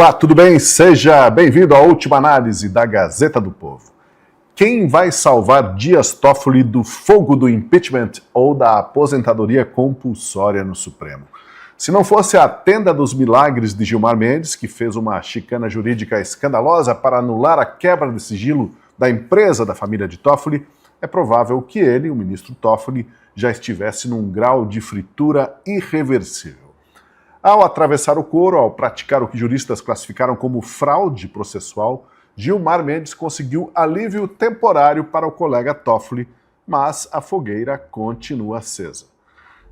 Olá, tudo bem? Seja bem-vindo à última análise da Gazeta do Povo. Quem vai salvar Dias Toffoli do fogo do impeachment ou da aposentadoria compulsória no Supremo? Se não fosse a tenda dos milagres de Gilmar Mendes, que fez uma chicana jurídica escandalosa para anular a quebra de sigilo da empresa da família de Toffoli, é provável que ele, o ministro Toffoli, já estivesse num grau de fritura irreversível. Ao atravessar o coro, ao praticar o que juristas classificaram como fraude processual, Gilmar Mendes conseguiu alívio temporário para o colega Toffoli, mas a fogueira continua acesa.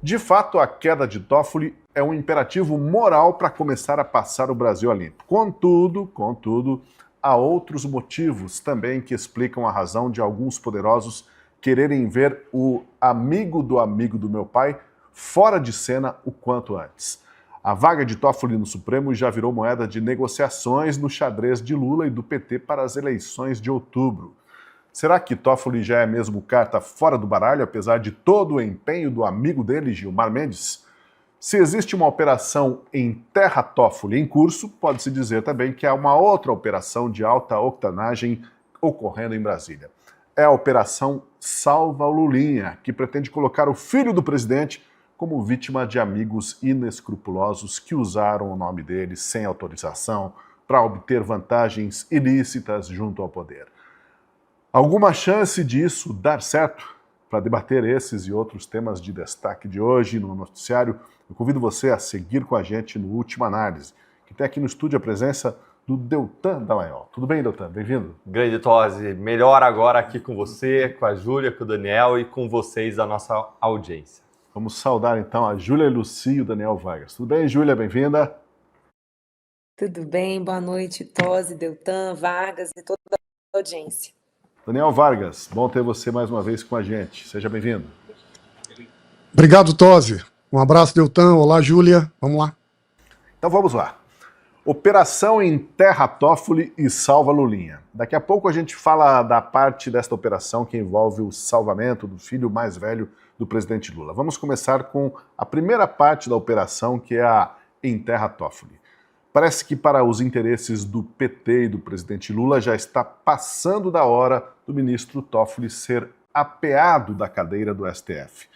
De fato, a queda de Toffoli é um imperativo moral para começar a passar o Brasil a limpo. Contudo, há outros motivos também que explicam a razão de alguns poderosos quererem ver o amigo do meu pai fora de cena o quanto antes. A vaga de Toffoli no Supremo já virou moeda de negociações no xadrez de Lula e do PT para as eleições de outubro. Será que Toffoli já é mesmo carta fora do baralho, apesar de todo o empenho do amigo dele, Gilmar Mendes? Se existe uma operação em terra Toffoli em curso, pode-se dizer também que há uma outra operação de alta octanagem ocorrendo em Brasília. É a Operação Salva o Lulinha, que pretende colocar o filho do presidente como vítima de amigos inescrupulosos que usaram o nome dele sem autorização para obter vantagens ilícitas junto ao poder. Alguma chance disso dar certo? Para debater esses e outros temas de destaque de hoje no noticiário, eu convido você a seguir com a gente no Última Análise, que tem aqui no estúdio a presença do Deltan Dallagnol. Tudo bem, Deltan? Bem-vindo. Grande Tosi, melhor agora aqui com você, com a Júlia, com o Daniel e com vocês, a nossa audiência. Vamos saudar então a Júlia Lucy e o Daniel Vargas. Tudo bem, Júlia? Bem-vinda. Tudo bem, boa noite, Tosi, Deltan, Vargas e toda a audiência. Daniel Vargas, bom ter você mais uma vez com a gente. Seja bem-vindo. Obrigado, Tosi. Um abraço, Deltan. Olá, Júlia. Vamos lá. Então vamos lá. Operação Enterra Toffoli e Salva Lulinha. Daqui a pouco a gente fala da parte desta operação que envolve o salvamento do filho mais velho do presidente Lula. Vamos começar com a primeira parte da operação, que é a Enterra Toffoli. Parece que para os interesses do PT e do presidente Lula já está passando da hora do ministro Toffoli ser apeado da cadeira do STF.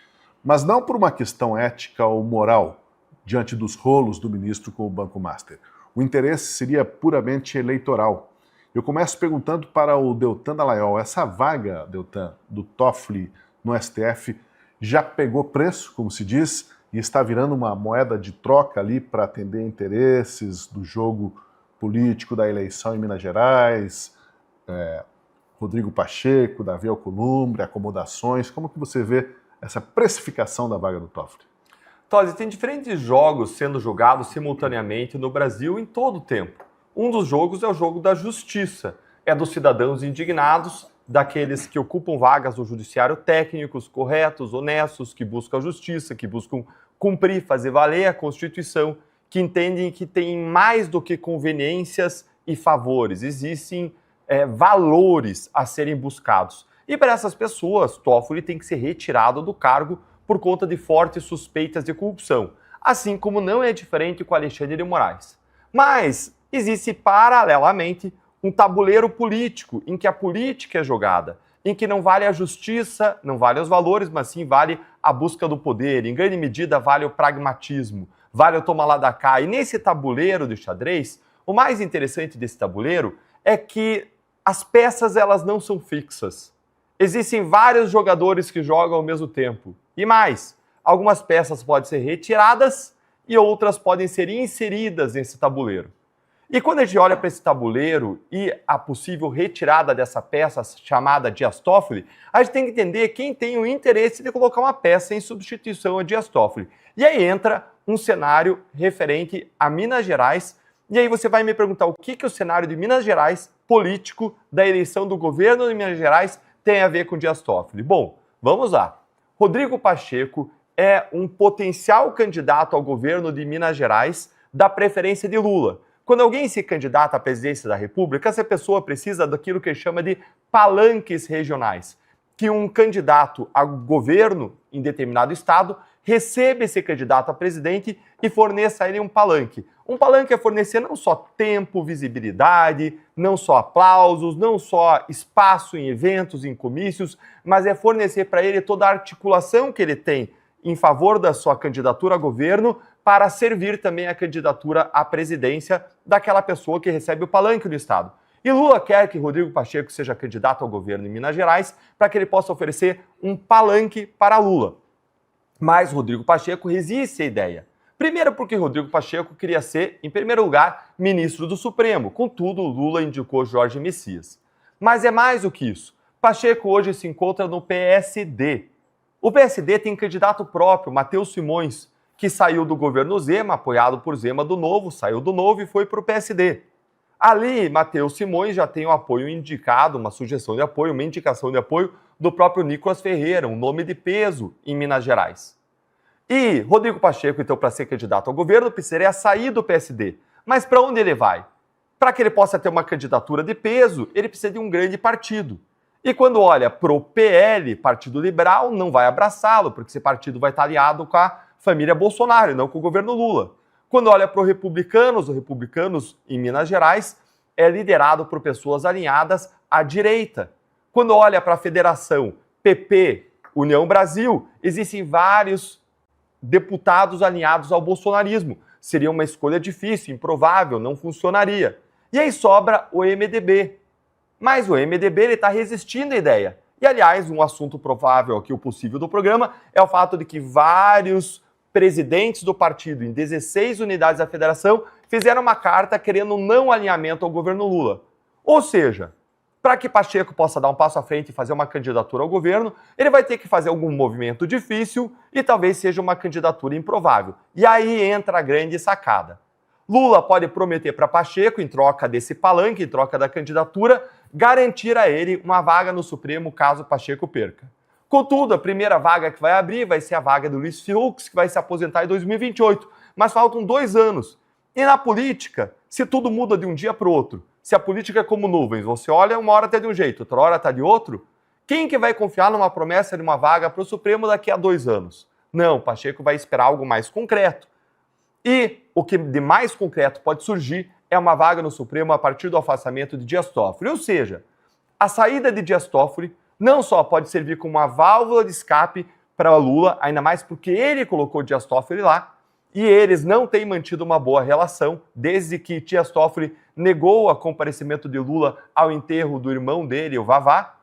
Mas não por uma questão ética ou moral, diante dos rolos do ministro com o Banco Master. O interesse seria puramente eleitoral. Eu começo perguntando para o Deltan Dallagnol, essa vaga, Deltan, do Toffoli no STF já pegou preço, como se diz, e está virando uma moeda de troca ali para atender interesses do jogo político da eleição em Minas Gerais, Rodrigo Pacheco, Davi Alcolumbre, acomodações. Como que você vê essa precificação da vaga do Toffoli? Tosi, tem diferentes jogos sendo jogados simultaneamente no Brasil em todo o tempo. Um dos jogos é o jogo da justiça. É dos cidadãos indignados, daqueles que ocupam vagas no judiciário técnicos, corretos, honestos, que buscam a justiça, que buscam cumprir, fazer valer a Constituição, que entendem que tem mais do que conveniências e favores. Existem valores a serem buscados. E para essas pessoas, Toffoli tem que ser retirado do cargo por conta de fortes suspeitas de corrupção, assim como não é diferente com Alexandre de Moraes. Mas existe paralelamente um tabuleiro político em que a política é jogada, em que não vale a justiça, não vale os valores, mas sim vale a busca do poder. Em grande medida vale o pragmatismo, vale o toma lá da cá. E nesse tabuleiro de xadrez, o mais interessante desse tabuleiro é que as peças elas não são fixas. Existem vários jogadores que jogam ao mesmo tempo. E mais, algumas peças podem ser retiradas e outras podem ser inseridas nesse tabuleiro. E quando a gente olha para esse tabuleiro e a possível retirada dessa peça chamada Dias Toffoli, a gente tem que entender quem tem o interesse de colocar uma peça em substituição a Dias Toffoli. E aí entra um cenário referente a Minas Gerais. E aí você vai me perguntar o que o cenário de Minas Gerais, político, da eleição do governo de Minas Gerais, tem a ver com Dias Toffoli. Bom, vamos lá. Rodrigo Pacheco é um potencial candidato ao governo de Minas Gerais da preferência de Lula. Quando alguém se candidata à presidência da República, essa pessoa precisa daquilo que chama de palanques regionais. Que um candidato a governo em determinado estado receba esse candidato a presidente e forneça a ele um palanque. Um palanque é fornecer não só tempo, visibilidade, não só aplausos, não só espaço em eventos, em comícios, mas é fornecer para ele toda a articulação que ele tem em favor da sua candidatura a governo para servir também a candidatura à presidência daquela pessoa que recebe o palanque no Estado. E Lula quer que Rodrigo Pacheco seja candidato ao governo em Minas Gerais para que ele possa oferecer um palanque para Lula. Mas Rodrigo Pacheco resiste à ideia. Primeiro porque Rodrigo Pacheco queria ser, em primeiro lugar, ministro do Supremo. Contudo, Lula indicou Jorge Messias. Mas é mais do que isso. Pacheco hoje se encontra no PSD. O PSD tem candidato próprio, Matheus Simões, que saiu do governo Zema, apoiado por Zema do Novo, saiu do Novo e foi para o PSD. Ali, Matheus Simões já tem um apoio indicado, uma sugestão de apoio, uma indicação de apoio do próprio Nicolas Ferreira, um nome de peso em Minas Gerais. E Rodrigo Pacheco, então, para ser candidato ao governo, precisaria sair do PSD. Mas para onde ele vai? Para que ele possa ter uma candidatura de peso, ele precisa de um grande partido. E quando olha para o PL, Partido Liberal, não vai abraçá-lo, porque esse partido vai estar aliado com a família Bolsonaro, não com o governo Lula. Quando olha para os Republicanos em Minas Gerais é liderado por pessoas alinhadas à direita. Quando olha para a federação PP, União Brasil, existem vários deputados alinhados ao bolsonarismo. Seria uma escolha difícil, improvável, não funcionaria. E aí sobra o MDB. Mas o MDB está resistindo à ideia. E, aliás, um assunto provável aqui, o possível do programa, é o fato de que vários presidentes do partido em 16 unidades da federação fizeram uma carta querendo um não alinhamento ao governo Lula. Ou seja, para que Pacheco possa dar um passo à frente e fazer uma candidatura ao governo, ele vai ter que fazer algum movimento difícil e talvez seja uma candidatura improvável. E aí entra a grande sacada. Lula pode prometer para Pacheco, em troca desse palanque, em troca da candidatura, garantir a ele uma vaga no Supremo caso Pacheco perca. Contudo, a primeira vaga que vai abrir vai ser a vaga do Luiz Fux, que vai se aposentar em 2028. Mas faltam 2 anos. E na política, se tudo muda de um dia para o outro, se a política é como nuvens, você olha, uma hora está de um jeito, outra hora está de outro, quem que vai confiar numa promessa de uma vaga para o Supremo daqui a 2 anos? Não, Pacheco vai esperar algo mais concreto. E o que de mais concreto pode surgir é uma vaga no Supremo a partir do afastamento de Dias Toffoli. Ou seja, a saída de Dias Toffoli não só pode servir como uma válvula de escape para Lula, ainda mais porque ele colocou Dias Toffoli lá, e eles não têm mantido uma boa relação desde que Dias Toffoli negou o comparecimento de Lula ao enterro do irmão dele, o Vavá,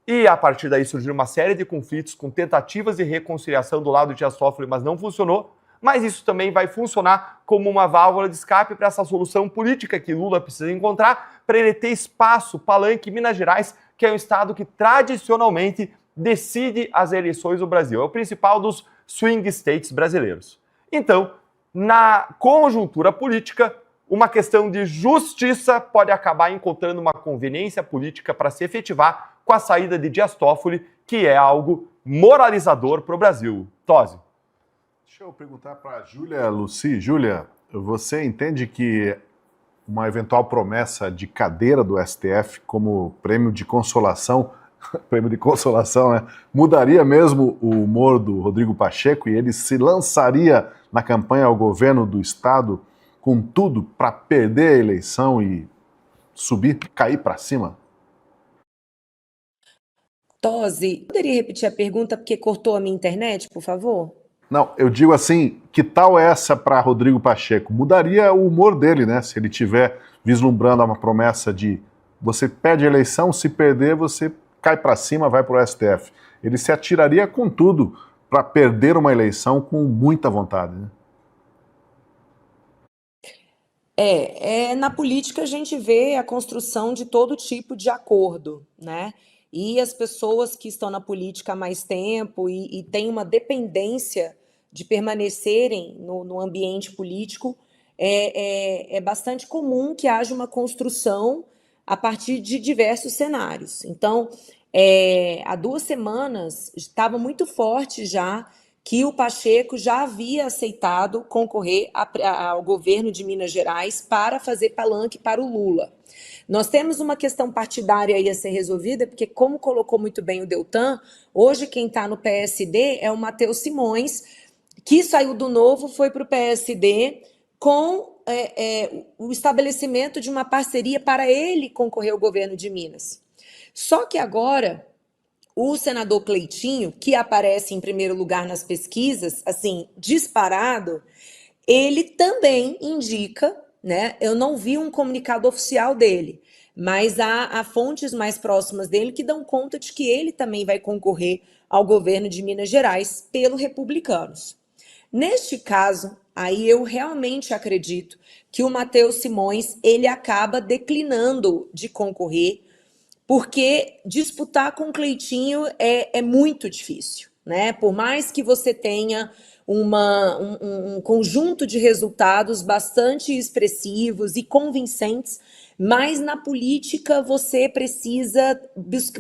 e a partir daí surgiu uma série de conflitos com tentativas de reconciliação do lado de Dias Toffoli, mas não funcionou. Mas isso também vai funcionar como uma válvula de escape para essa solução política que Lula precisa encontrar para ele ter espaço, palanque em Minas Gerais, que é um estado que tradicionalmente decide as eleições do Brasil. É o principal dos swing states brasileiros. Então, na conjuntura política, uma questão de justiça pode acabar encontrando uma conveniência política para se efetivar com a saída de Dias Toffoli, que é algo moralizador para o Brasil. Tosi. Deixa eu perguntar para a Júlia Luci. Júlia, você entende que uma eventual promessa de cadeira do STF como prêmio de consolação, né, mudaria mesmo o humor do Rodrigo Pacheco e ele se lançaria na campanha ao governo do Estado com tudo para perder a eleição e subir, cair para cima? Tosi, poderia repetir a pergunta porque cortou a minha internet, por favor? Não, eu digo assim, que tal essa para Rodrigo Pacheco? Mudaria o humor dele, né? Se ele estiver vislumbrando uma promessa de você perde a eleição, se perder você cai para cima, vai para o STF. Ele se atiraria com tudo para perder uma eleição com muita vontade, né? Na política a gente vê a construção de todo tipo de acordo, né? E as pessoas que estão na política há mais tempo e têm uma dependência de permanecerem no ambiente político, é bastante comum que haja uma construção a partir de diversos cenários. Então, há 2 semanas, estava muito forte já que o Pacheco já havia aceitado concorrer ao governo de Minas Gerais para fazer palanque para o Lula. Nós temos uma questão partidária aí a ser resolvida, porque como colocou muito bem o Deltan, hoje quem está no PSD é o Matheus Simões, que saiu do Novo, foi para o PSD, com o estabelecimento de uma parceria para ele concorrer ao governo de Minas. Só que agora, o senador Cleitinho, que aparece em primeiro lugar nas pesquisas, assim, disparado, ele também indica, né? Eu não vi um comunicado oficial dele, mas há fontes mais próximas dele que dão conta de que ele também vai concorrer ao governo de Minas Gerais pelo Republicanos. Neste caso, aí eu realmente acredito que o Matheus Simões ele acaba declinando de concorrer, porque disputar com o Cleitinho é muito difícil, né? Por mais que você tenha um conjunto de resultados bastante expressivos e convincentes, mas na política você precisa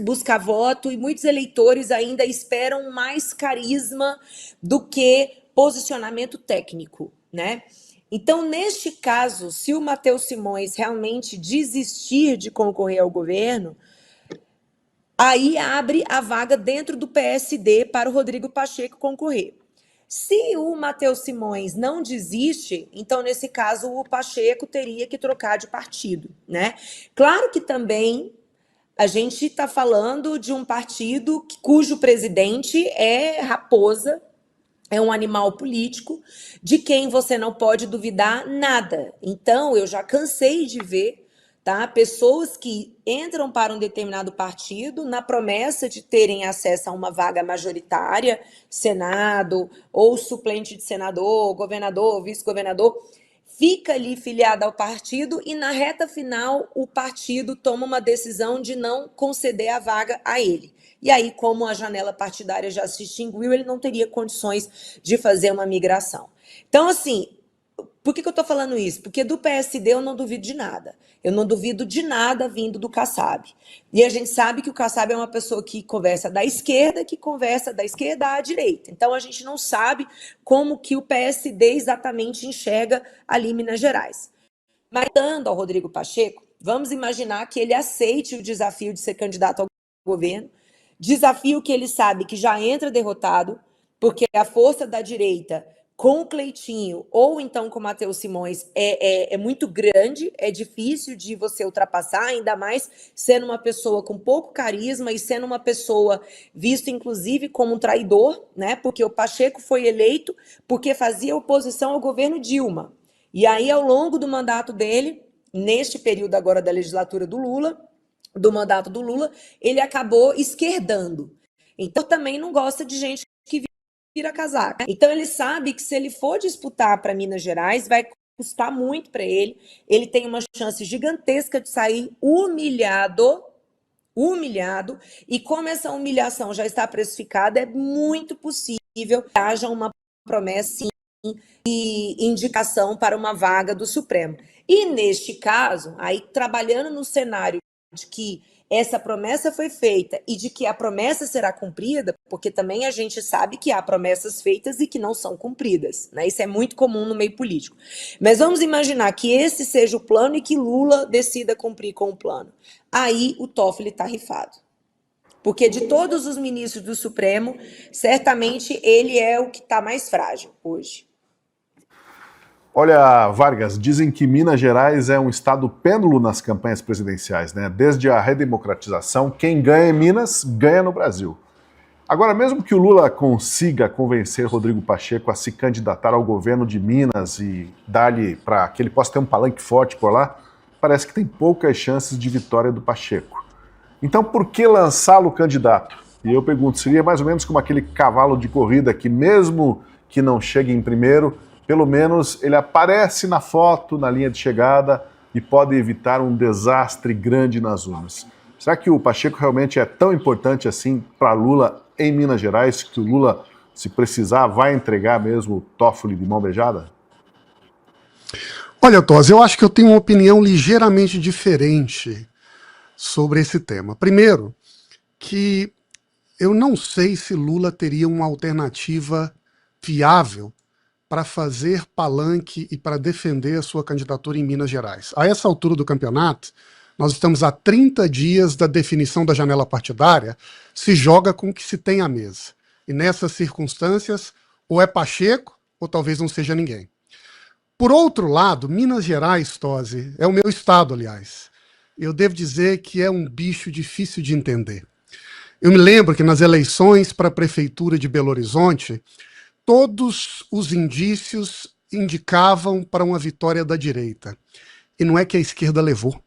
buscar voto e muitos eleitores ainda esperam mais carisma do que posicionamento técnico, né? Então, neste caso, se o Matheus Simões realmente desistir de concorrer ao governo, aí abre a vaga dentro do PSD para o Rodrigo Pacheco concorrer. Se o Matheus Simões não desiste, então, nesse caso, o Pacheco teria que trocar de partido, né? Claro que também a gente está falando de um partido cujo presidente é Raposa, é um animal político, de quem você não pode duvidar nada. Então, eu já cansei de ver, tá, pessoas que entram para um determinado partido na promessa de terem acesso a uma vaga majoritária, Senado, ou suplente de senador, governador, vice-governador, fica ali filiada ao partido e na reta final o partido toma uma decisão de não conceder a vaga a ele. E aí, como a janela partidária já se extinguiu, ele não teria condições de fazer uma migração. Então, assim, por que eu estou falando isso? Porque do PSD eu não duvido de nada. Eu não duvido de nada vindo do Kassab. E a gente sabe que o Kassab é uma pessoa que conversa da esquerda, que conversa da esquerda à direita. Então, a gente não sabe como que o PSD exatamente enxerga ali em Minas Gerais. Mas, dando ao Rodrigo Pacheco, vamos imaginar que ele aceite o desafio de ser candidato ao governo, desafio que ele sabe que já entra derrotado, porque a força da direita com o Cleitinho ou então com o Matheus Simões é muito grande, é difícil de você ultrapassar, ainda mais sendo uma pessoa com pouco carisma e sendo uma pessoa vista, inclusive, como um traidor, né? Porque o Pacheco foi eleito porque fazia oposição ao governo Dilma. E aí, ao longo do mandato dele, neste período agora da legislatura do Lula, do mandato do Lula, ele acabou esquerdando. Então, também não gosta de gente que vira casaca. Então, ele sabe que se ele for disputar para Minas Gerais, vai custar muito para ele. Ele tem uma chance gigantesca de sair humilhado, e como essa humilhação já está precificada, é muito possível que haja uma promessa e indicação para uma vaga do Supremo. E neste caso, aí trabalhando no cenário de que essa promessa foi feita e de que a promessa será cumprida, porque também a gente sabe que há promessas feitas e que não são cumpridas, né? Isso é muito comum no meio político. Mas vamos imaginar que esse seja o plano e que Lula decida cumprir com o plano. Aí o Toffoli está rifado. Porque de todos os ministros do Supremo, certamente ele é o que está mais frágil hoje. Olha, Vargas, dizem que Minas Gerais é um estado pêndulo nas campanhas presidenciais, né? Desde a redemocratização, quem ganha em Minas, ganha no Brasil. Agora, mesmo que o Lula consiga convencer Rodrigo Pacheco a se candidatar ao governo de Minas e dar-lhe para que ele possa ter um palanque forte por lá, parece que tem poucas chances de vitória do Pacheco. Então, por que lançá-lo candidato? E eu pergunto, seria mais ou menos como aquele cavalo de corrida que, mesmo que não chegue em primeiro, pelo menos ele aparece na foto, na linha de chegada e pode evitar um desastre grande nas urnas. Será que o Pacheco realmente é tão importante assim para Lula em Minas Gerais que o Lula, se precisar, vai entregar mesmo o Toffoli de mão beijada? Olha, Tosi, eu acho que eu tenho uma opinião ligeiramente diferente sobre esse tema. Primeiro, que eu não sei se Lula teria uma alternativa viável para fazer palanque e para defender a sua candidatura em Minas Gerais. A essa altura do campeonato, nós estamos a 30 dias da definição da janela partidária, se joga com o que se tem à mesa. E nessas circunstâncias, ou é Pacheco, ou talvez não seja ninguém. Por outro lado, Minas Gerais, Tosi, é o meu estado, aliás. Eu devo dizer que é um bicho difícil de entender. Eu me lembro que nas eleições para a prefeitura de Belo Horizonte, todos os indícios indicavam para uma vitória da direita. E não é que a esquerda levou.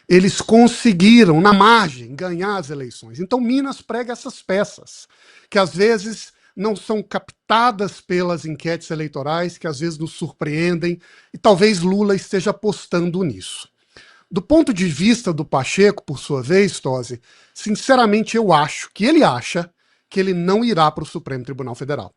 Eles conseguiram, na margem, ganhar as eleições. Então Minas prega essas peças, que às vezes não são captadas pelas enquetes eleitorais, que às vezes nos surpreendem, e talvez Lula esteja apostando nisso. Do ponto de vista do Pacheco, por sua vez, Tosi, sinceramente eu acho que ele acha que ele não irá para o Supremo Tribunal Federal.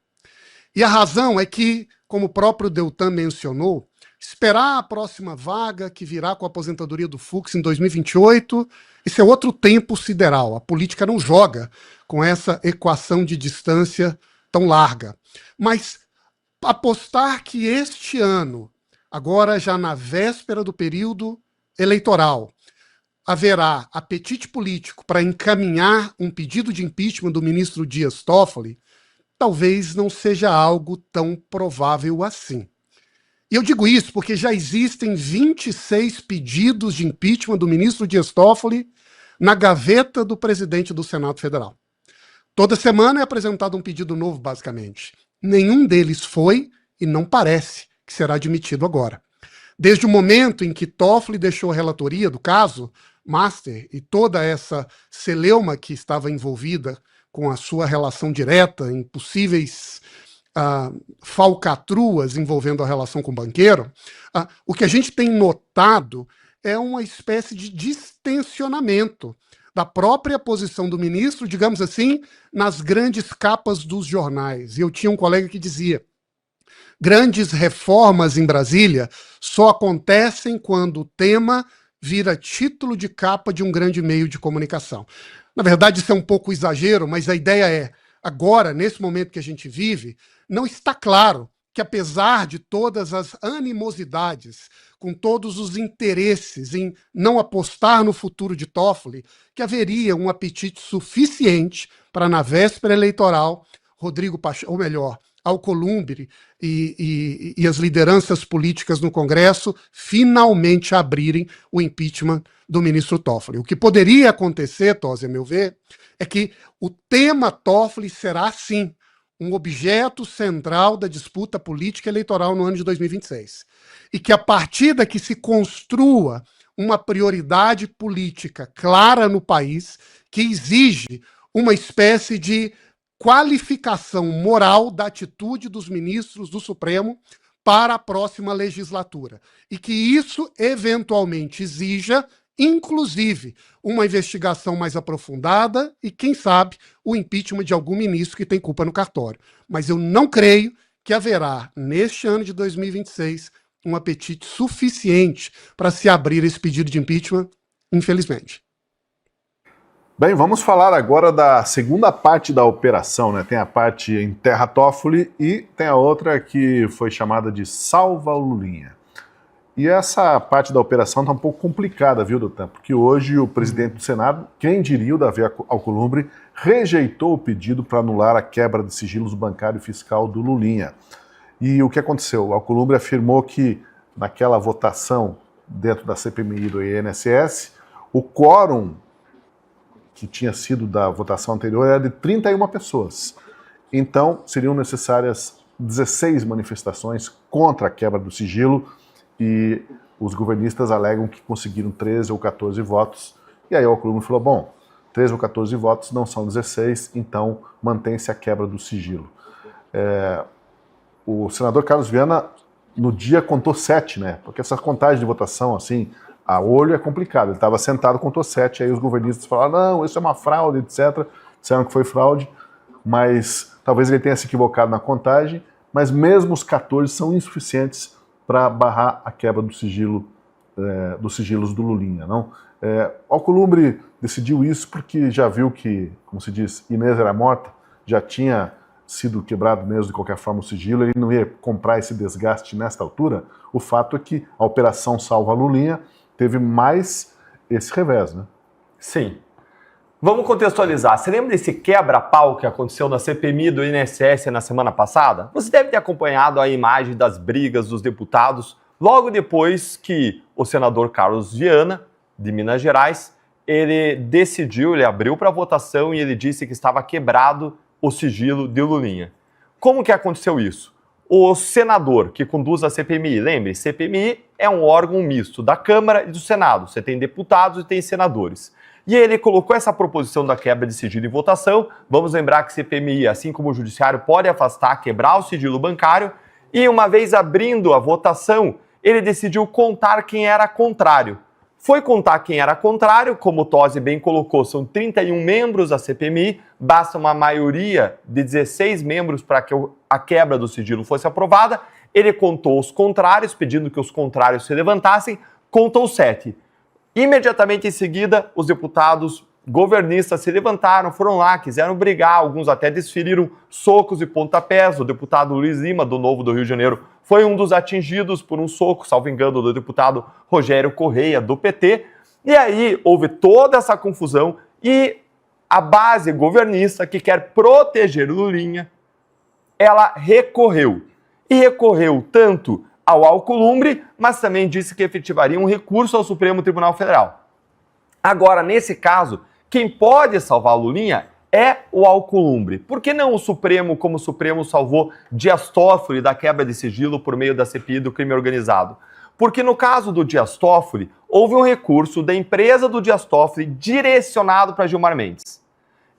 E a razão é que, como o próprio Deltan mencionou, esperar a próxima vaga que virá com a aposentadoria do Fux em 2028, isso é outro tempo sideral. A política não joga com essa equação de distância tão larga. Mas apostar que este ano, agora já na véspera do período eleitoral, haverá apetite político para encaminhar um pedido de impeachment do ministro Dias Toffoli, talvez não seja algo tão provável assim. E eu digo isso porque já existem 26 pedidos de impeachment do ministro Dias Toffoli na gaveta do presidente do Senado Federal. Toda semana é apresentado um pedido novo, basicamente. Nenhum deles foi e não parece que será admitido agora. Desde o momento em que Toffoli deixou a relatoria do caso, Master, e toda essa celeuma que estava envolvida com a sua relação direta em possíveis falcatruas envolvendo a relação com o banqueiro, o que a gente tem notado é uma espécie de distensionamento da própria posição do ministro, digamos assim, nas grandes capas dos jornais. E eu tinha um colega que dizia: grandes reformas em Brasília só acontecem quando o tema vira título de capa de um grande meio de comunicação. Na verdade, isso é um pouco exagero, mas a ideia é, agora, nesse momento que a gente vive, não está claro que, apesar de todas as animosidades, com todos os interesses em não apostar no futuro de Toffoli, que haveria um apetite suficiente para, na véspera eleitoral, Rodrigo Pacheco, ou melhor, Alcolumbre e as lideranças políticas no Congresso finalmente abrirem o impeachment do ministro Toffoli. O que poderia acontecer, Tosi, a meu ver, é que o tema Toffoli será, sim, um objeto central da disputa política eleitoral no ano de 2026. E que, a partir daqui, se construa uma prioridade política clara no país que exige uma espécie de qualificação moral da atitude dos ministros do Supremo para a próxima legislatura. E que isso, eventualmente, exija, inclusive, uma investigação mais aprofundada e, quem sabe, o impeachment de algum ministro que tem culpa no cartório. Mas eu não creio que haverá, neste ano de 2026, um apetite suficiente para se abrir esse pedido de impeachment, infelizmente. Bem, vamos falar agora da segunda parte da operação, né? Tem a parte Enterra Toffoli e tem a outra que foi chamada de Salva o Lulinha. E essa parte da operação está um pouco complicada, viu, Doutor? Porque hoje o presidente do Senado, quem diria, o Davi Alcolumbre, rejeitou o pedido para anular a quebra de sigilos bancário e fiscal do Lulinha. E o que aconteceu? O Alcolumbre afirmou que naquela votação dentro da CPMI do INSS, o quórum que tinha sido da votação anterior era de 31 pessoas. Então, seriam necessárias 16 manifestações contra a quebra do sigilo e os governistas alegam que conseguiram 13 ou 14 votos. E aí o Alcolumbre falou, bom, 13 ou 14 votos não são 16, então mantém-se a quebra do sigilo. O senador Carlos Viana, no dia, contou 7, né? Porque essa contagem de votação, assim, a olho é complicado. Ele estava sentado, contou 7, aí os governistas falaram, não, isso é uma fraude, etc. Disseram que foi fraude, mas talvez ele tenha se equivocado na contagem, mas mesmo os 14 são insuficientes para barrar a quebra do sigilo, dos sigilos do Lulinha, não? Alcolumbre decidiu isso porque já viu que, como se diz, Inês era morta, já tinha sido quebrado mesmo de qualquer forma o sigilo, ele não ia comprar esse desgaste nesta altura. O fato é que a Operação Salva Lulinha teve mais esse revés, né? Sim. Vamos contextualizar. Você lembra desse quebra-pau que aconteceu na CPMI do INSS na semana passada? Você deve ter acompanhado a imagem das brigas dos deputados logo depois que o senador Carlos Viana, de Minas Gerais, ele abriu para votação e ele disse que estava quebrado o sigilo de Lulinha. Como que aconteceu isso? O senador que conduz a CPMI, lembre, CPMI é um órgão misto da Câmara e do Senado. Você tem deputados e tem senadores. E ele colocou essa proposição da quebra de sigilo em votação. Vamos lembrar que CPMI, assim como o Judiciário, pode afastar, quebrar o sigilo bancário. E uma vez abrindo a votação, ele decidiu contar quem era contrário. Foi contar quem era contrário, como o Tosi bem colocou, são 31 membros da CPMI, basta uma maioria de 16 membros para que a quebra do sigilo fosse aprovada. Ele contou os contrários, pedindo que os contrários se levantassem, contou 7. Imediatamente em seguida, os deputados governistas se levantaram, foram lá, quiseram brigar, alguns até desferiram socos e pontapés. O deputado Luiz Lima, do Novo do Rio de Janeiro, foi um dos atingidos por um soco, salvo engano, do deputado Rogério Correia, do PT. E aí houve toda essa confusão e a base governista, que quer proteger Lulinha, ela recorreu. E recorreu tanto ao Alcolumbre, mas também disse que efetivaria um recurso ao Supremo Tribunal Federal. Agora, nesse caso, quem pode salvar a Lulinha é o Alcolumbre. Por que não o Supremo, como o Supremo salvou Dias Toffoli da quebra de sigilo por meio da CPI do crime organizado? Porque no caso do Dias Toffoli, houve um recurso da empresa do Dias Toffoli direcionado para Gilmar Mendes.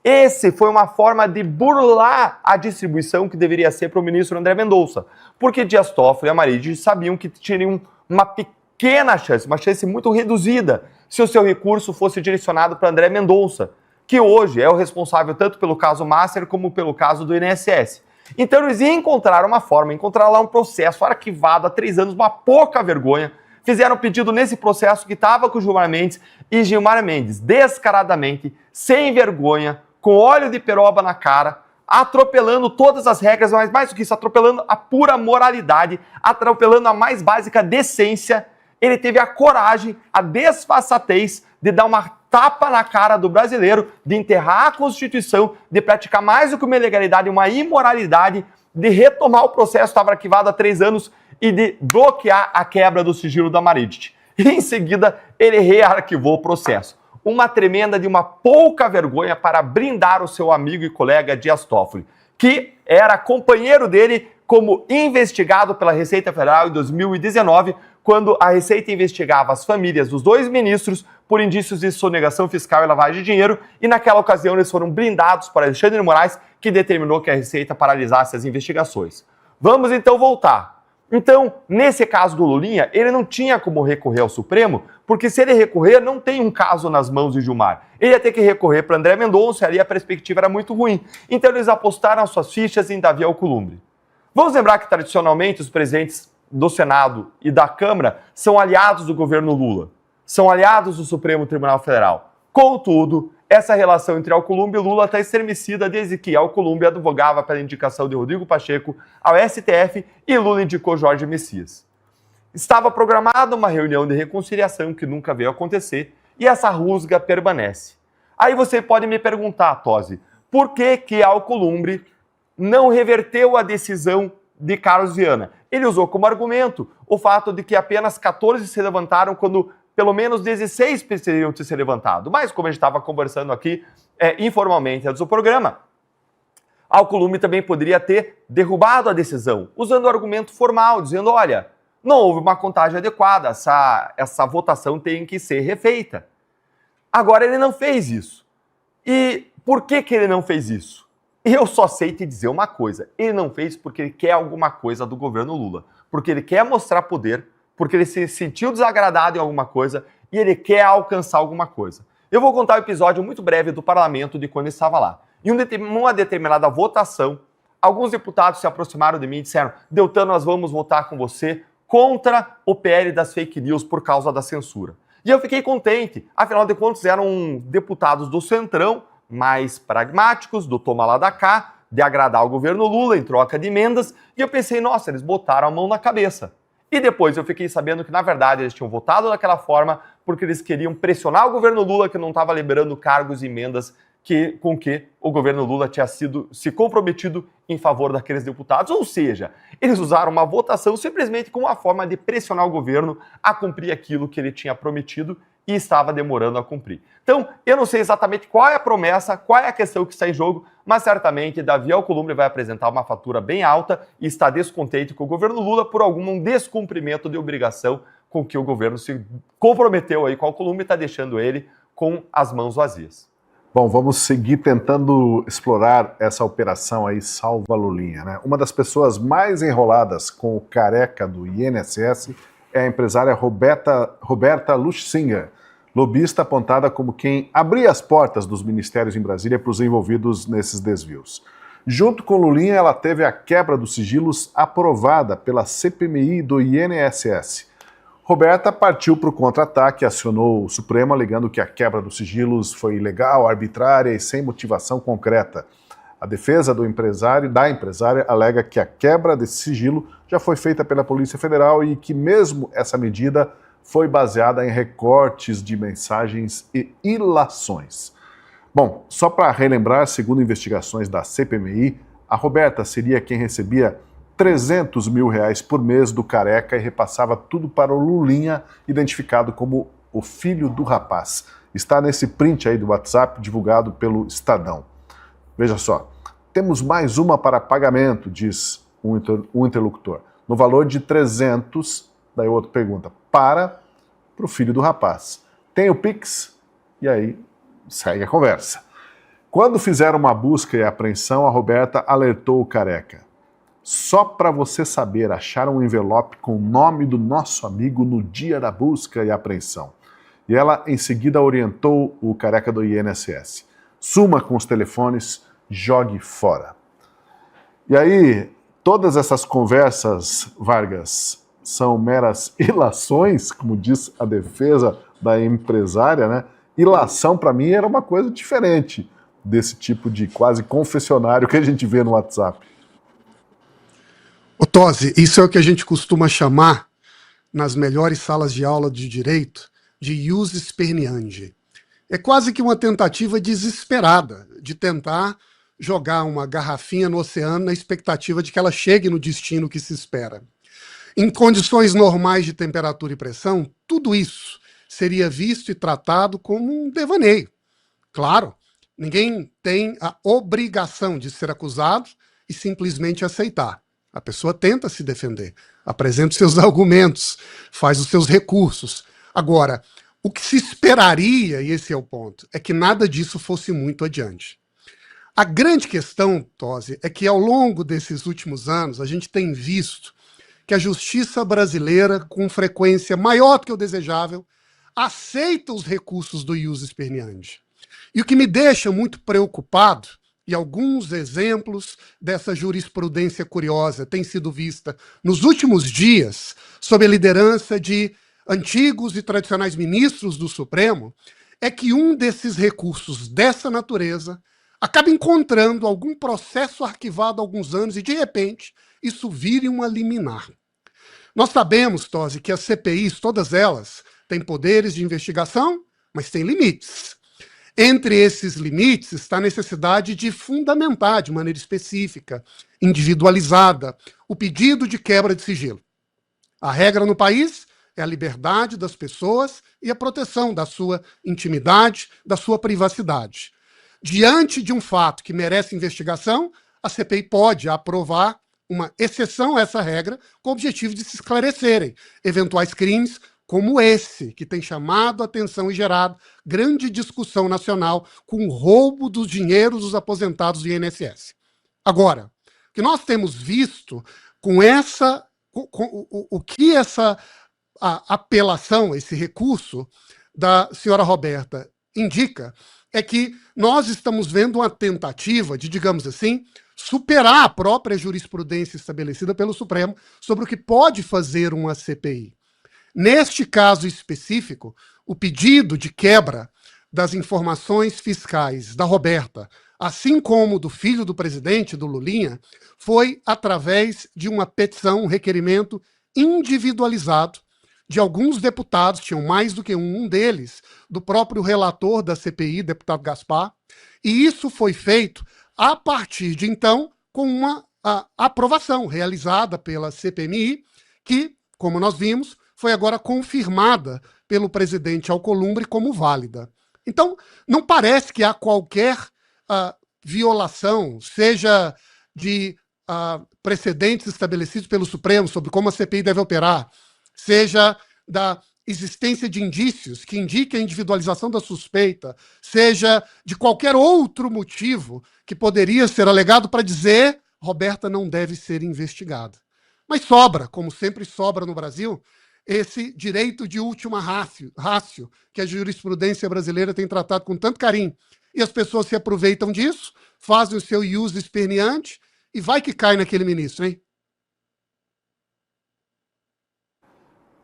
Esse foi uma forma de burlar a distribuição que deveria ser para o ministro André Mendonça. Porque Dias Toffoli e Amarílide sabiam que teriam uma pequena chance, uma chance muito reduzida, se o seu recurso fosse direcionado para André Mendonça, que hoje é o responsável tanto pelo caso Master como pelo caso do INSS. Então eles iam encontrar uma forma, encontrar lá um processo arquivado há 3 anos, uma pouca vergonha, fizeram pedido nesse processo que estava com o Gilmar Mendes, e Gilmar Mendes, descaradamente, sem vergonha, com óleo de peroba na cara, atropelando todas as regras, mas mais do que isso, atropelando a pura moralidade, atropelando a mais básica decência, ele teve a coragem, a desfaçatez de dar uma tapa na cara do brasileiro, de enterrar a Constituição, de praticar mais do que uma ilegalidade, uma imoralidade, de retomar o processo, estava arquivado há 3 anos, e de bloquear a quebra do sigilo da Amarílide. E em seguida, ele rearquivou o processo. Uma tremenda de uma pouca vergonha para brindar o seu amigo e colega Dias Toffoli, que era companheiro dele como investigado pela Receita Federal em 2019, quando a Receita investigava as famílias dos 2 ministros por indícios de sonegação fiscal e lavagem de dinheiro, e naquela ocasião eles foram blindados por Alexandre de Moraes, que determinou que a Receita paralisasse as investigações. Vamos então voltar. Então, nesse caso do Lulinha, ele não tinha como recorrer ao Supremo, porque se ele recorrer, não tem um caso nas mãos de Gilmar. Ele ia ter que recorrer para André Mendonça, e ali a perspectiva era muito ruim. Então eles apostaram suas fichas em Davi Alcolumbre. Vamos lembrar que, tradicionalmente, os presidentes do Senado e da Câmara são aliados do governo Lula, são aliados do Supremo Tribunal Federal. Contudo, essa relação entre Alcolumbre e Lula está estremecida desde que Alcolumbre advogava pela indicação de Rodrigo Pacheco ao STF e Lula indicou Jorge Messias. Estava programada uma reunião de reconciliação que nunca veio acontecer e essa rusga permanece. Aí você pode me perguntar, Tosi, por que Alcolumbre não reverteu a decisão de Carlos Viana? Ele usou como argumento o fato de que apenas 14 se levantaram quando pelo menos 16 precisariam ter se levantado. Mas, como a gente estava conversando aqui informalmente antes do programa, Alcolumbre também poderia ter derrubado a decisão, usando o argumento formal, dizendo, olha, não houve uma contagem adequada, essa votação tem que ser refeita. Agora, ele não fez isso. E por que ele não fez isso? Eu só sei te dizer uma coisa, ele não fez porque ele quer alguma coisa do governo Lula, porque ele quer mostrar poder, porque ele se sentiu desagradado em alguma coisa e ele quer alcançar alguma coisa. Eu vou contar um episódio muito breve do parlamento de quando ele estava lá. Em uma determinada votação, alguns deputados se aproximaram de mim e disseram, Deltan, nós vamos votar com você contra o PL das fake news por causa da censura. E eu fiquei contente, afinal de contas eram deputados do Centrão, mais pragmáticos, do toma lá da cá, de agradar o governo Lula em troca de emendas, e eu pensei, nossa, eles botaram a mão na cabeça. E depois eu fiquei sabendo que, na verdade, eles tinham votado daquela forma porque eles queriam pressionar o governo Lula, que não estava liberando cargos e emendas com que o governo Lula tinha se comprometido em favor daqueles deputados. Ou seja, eles usaram uma votação simplesmente como uma forma de pressionar o governo a cumprir aquilo que ele tinha prometido e estava demorando a cumprir. Então, eu não sei exatamente qual é a promessa, qual é a questão que está em jogo, mas certamente Davi Alcolumbre vai apresentar uma fatura bem alta e está descontente com o governo Lula por algum descumprimento de obrigação com que o governo se comprometeu aí com o Alcolumbre e está deixando ele com as mãos vazias. Bom, vamos seguir tentando explorar essa operação aí, Salva Lulinha, né? Uma das pessoas mais enroladas com o careca do INSS é a empresária Roberta Luxinger, lobista apontada como quem abria as portas dos ministérios em Brasília para os envolvidos nesses desvios. Junto com Lulinha, ela teve a quebra dos sigilos aprovada pela CPMI do INSS. Roberta partiu para o contra-ataque e acionou o Supremo, alegando que a quebra dos sigilos foi ilegal, arbitrária e sem motivação concreta. A defesa da empresária alega que a quebra desse sigilo já foi feita pela Polícia Federal e que mesmo essa medida foi baseada em recortes de mensagens e ilações. Bom, só para relembrar, segundo investigações da CPMI, a Roberta seria quem recebia R$300 mil por mês do careca e repassava tudo para o Lulinha, identificado como o filho do rapaz. Está nesse print aí do WhatsApp divulgado pelo Estadão. Veja só, temos mais uma para pagamento, diz um interlocutor, no valor de 300, daí o outro pergunta, para o filho do rapaz. Tem o Pix? E aí segue a conversa. Quando fizeram uma busca e apreensão, a Roberta alertou o careca. Só para você saber, acharam um envelope com o nome do nosso amigo no dia da busca e apreensão. E ela, em seguida, orientou o careca do INSS. Suma com os telefones, jogue fora. E aí, todas essas conversas, Vargas, são meras ilações, como diz a defesa da empresária, né? Ilação, para mim, era uma coisa diferente desse tipo de quase confessionário que a gente vê no WhatsApp. Ô Tosi, isso é o que a gente costuma chamar, nas melhores salas de aula de direito, de ius esperniandi. É quase que uma tentativa desesperada de tentar jogar uma garrafinha no oceano na expectativa de que ela chegue no destino que se espera. Em condições normais de temperatura e pressão, tudo isso seria visto e tratado como um devaneio. Claro, ninguém tem a obrigação de ser acusado e simplesmente aceitar. A pessoa tenta se defender, apresenta os seus argumentos, faz os seus recursos. Agora, o que se esperaria, e esse é o ponto, é que nada disso fosse muito adiante. A grande questão, Tosi, é que ao longo desses últimos anos a gente tem visto que a justiça brasileira, com frequência maior do que o desejável, aceita os recursos do ius esperniandi. E o que me deixa muito preocupado, e alguns exemplos dessa jurisprudência curiosa têm sido vista nos últimos dias, sob a liderança de antigos e tradicionais ministros do Supremo, é que um desses recursos dessa natureza acaba encontrando algum processo arquivado há alguns anos e, de repente, isso vire uma liminar. Nós sabemos, Tosi, que as CPIs, todas elas, têm poderes de investigação, mas têm limites. Entre esses limites está a necessidade de fundamentar de maneira específica, individualizada, o pedido de quebra de sigilo. A regra no país é a liberdade das pessoas e a proteção da sua intimidade, da sua privacidade. Diante de um fato que merece investigação, a CPI pode aprovar uma exceção a essa regra com o objetivo de se esclarecerem eventuais crimes como esse, que tem chamado a atenção e gerado grande discussão nacional com o roubo dos dinheiros dos aposentados do INSS. Agora, o que nós temos visto com o que essa apelação, esse recurso da senhora Roberta indica, é que nós estamos vendo uma tentativa de, digamos assim, superar a própria jurisprudência estabelecida pelo Supremo sobre o que pode fazer uma CPI. Neste caso específico, o pedido de quebra das informações fiscais da Roberta, assim como do filho do presidente, do Lulinha, foi através de uma petição, um requerimento individualizado de alguns deputados, tinham mais do que um deles, do próprio relator da CPI, deputado Gaspar, e isso foi feito a partir de então com uma aprovação realizada pela CPMI, que, como nós vimos, foi agora confirmada pelo presidente Alcolumbre como válida. Então, não parece que há qualquer violação, seja de precedentes estabelecidos pelo Supremo sobre como a CPI deve operar, seja da existência de indícios que indiquem a individualização da suspeita, seja de qualquer outro motivo que poderia ser alegado para dizer Roberta não deve ser investigada. Mas sobra, como sempre sobra no Brasil, esse direito de última rácio que a jurisprudência brasileira tem tratado com tanto carinho. E as pessoas se aproveitam disso, fazem o seu ius esperneante e vai que cai naquele ministro, hein?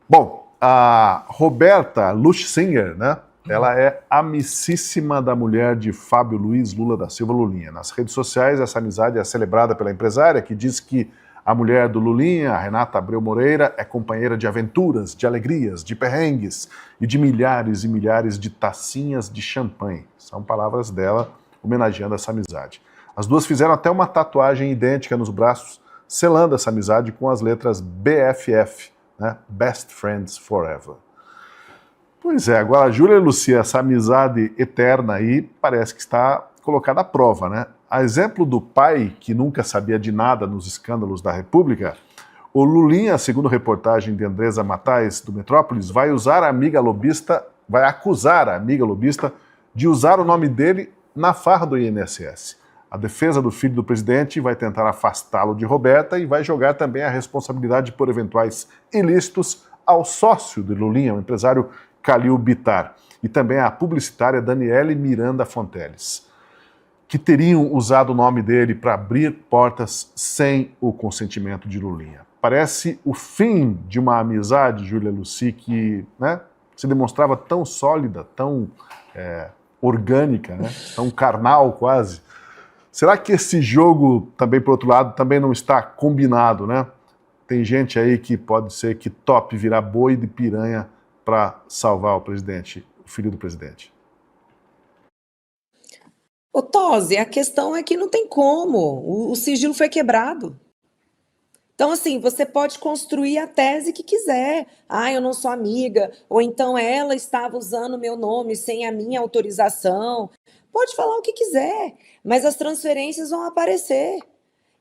Bom, a Roberta Luchsinger, né? Ela é amicíssima da mulher de Fábio Luiz Lula da Silva, Lulinha. Nas redes sociais, essa amizade é celebrada pela empresária, que diz que a mulher do Lulinha, a Renata Abreu Moreira, é companheira de aventuras, de alegrias, de perrengues e de milhares e milhares de tacinhas de champanhe. São palavras dela homenageando essa amizade. As duas fizeram até uma tatuagem idêntica nos braços, selando essa amizade com as letras BFF, né? Best Friends Forever. Pois é, agora, Júlia e Lucia, essa amizade eterna aí parece que está colocada à prova, né? A exemplo do pai que nunca sabia de nada nos escândalos da República, o Lulinha, segundo reportagem de Andresa Matais, do Metrópolis, vai acusar a amiga lobista de usar o nome dele na farra do INSS. A defesa do filho do presidente vai tentar afastá-lo de Roberta e vai jogar também a responsabilidade por eventuais ilícitos ao sócio de Lulinha, o empresário Calil Bittar, e também à publicitária Daniele Miranda Fonteles, que teriam usado o nome dele para abrir portas sem o consentimento de Lulinha. Parece o fim de uma amizade, Júlia Luci, que, né, se demonstrava tão sólida, tão orgânica, né, tão carnal quase. Será que esse jogo, também por outro lado, também não está combinado, né? Tem gente aí que pode ser que tope virar boi de piranha para salvar o presidente, o filho do presidente. Ô, Tosi, a questão é que não tem como. O sigilo foi quebrado. Então, assim, você pode construir a tese que quiser. Ah, eu não sou amiga. Ou então ela estava usando meu nome sem a minha autorização. Pode falar o que quiser, mas as transferências vão aparecer.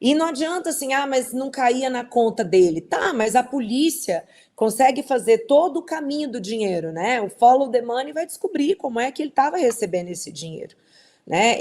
E não adianta assim, mas não caía na conta dele. Tá, mas a polícia consegue fazer todo o caminho do dinheiro, né? O follow the money vai descobrir como é que ele estava recebendo esse dinheiro. Né?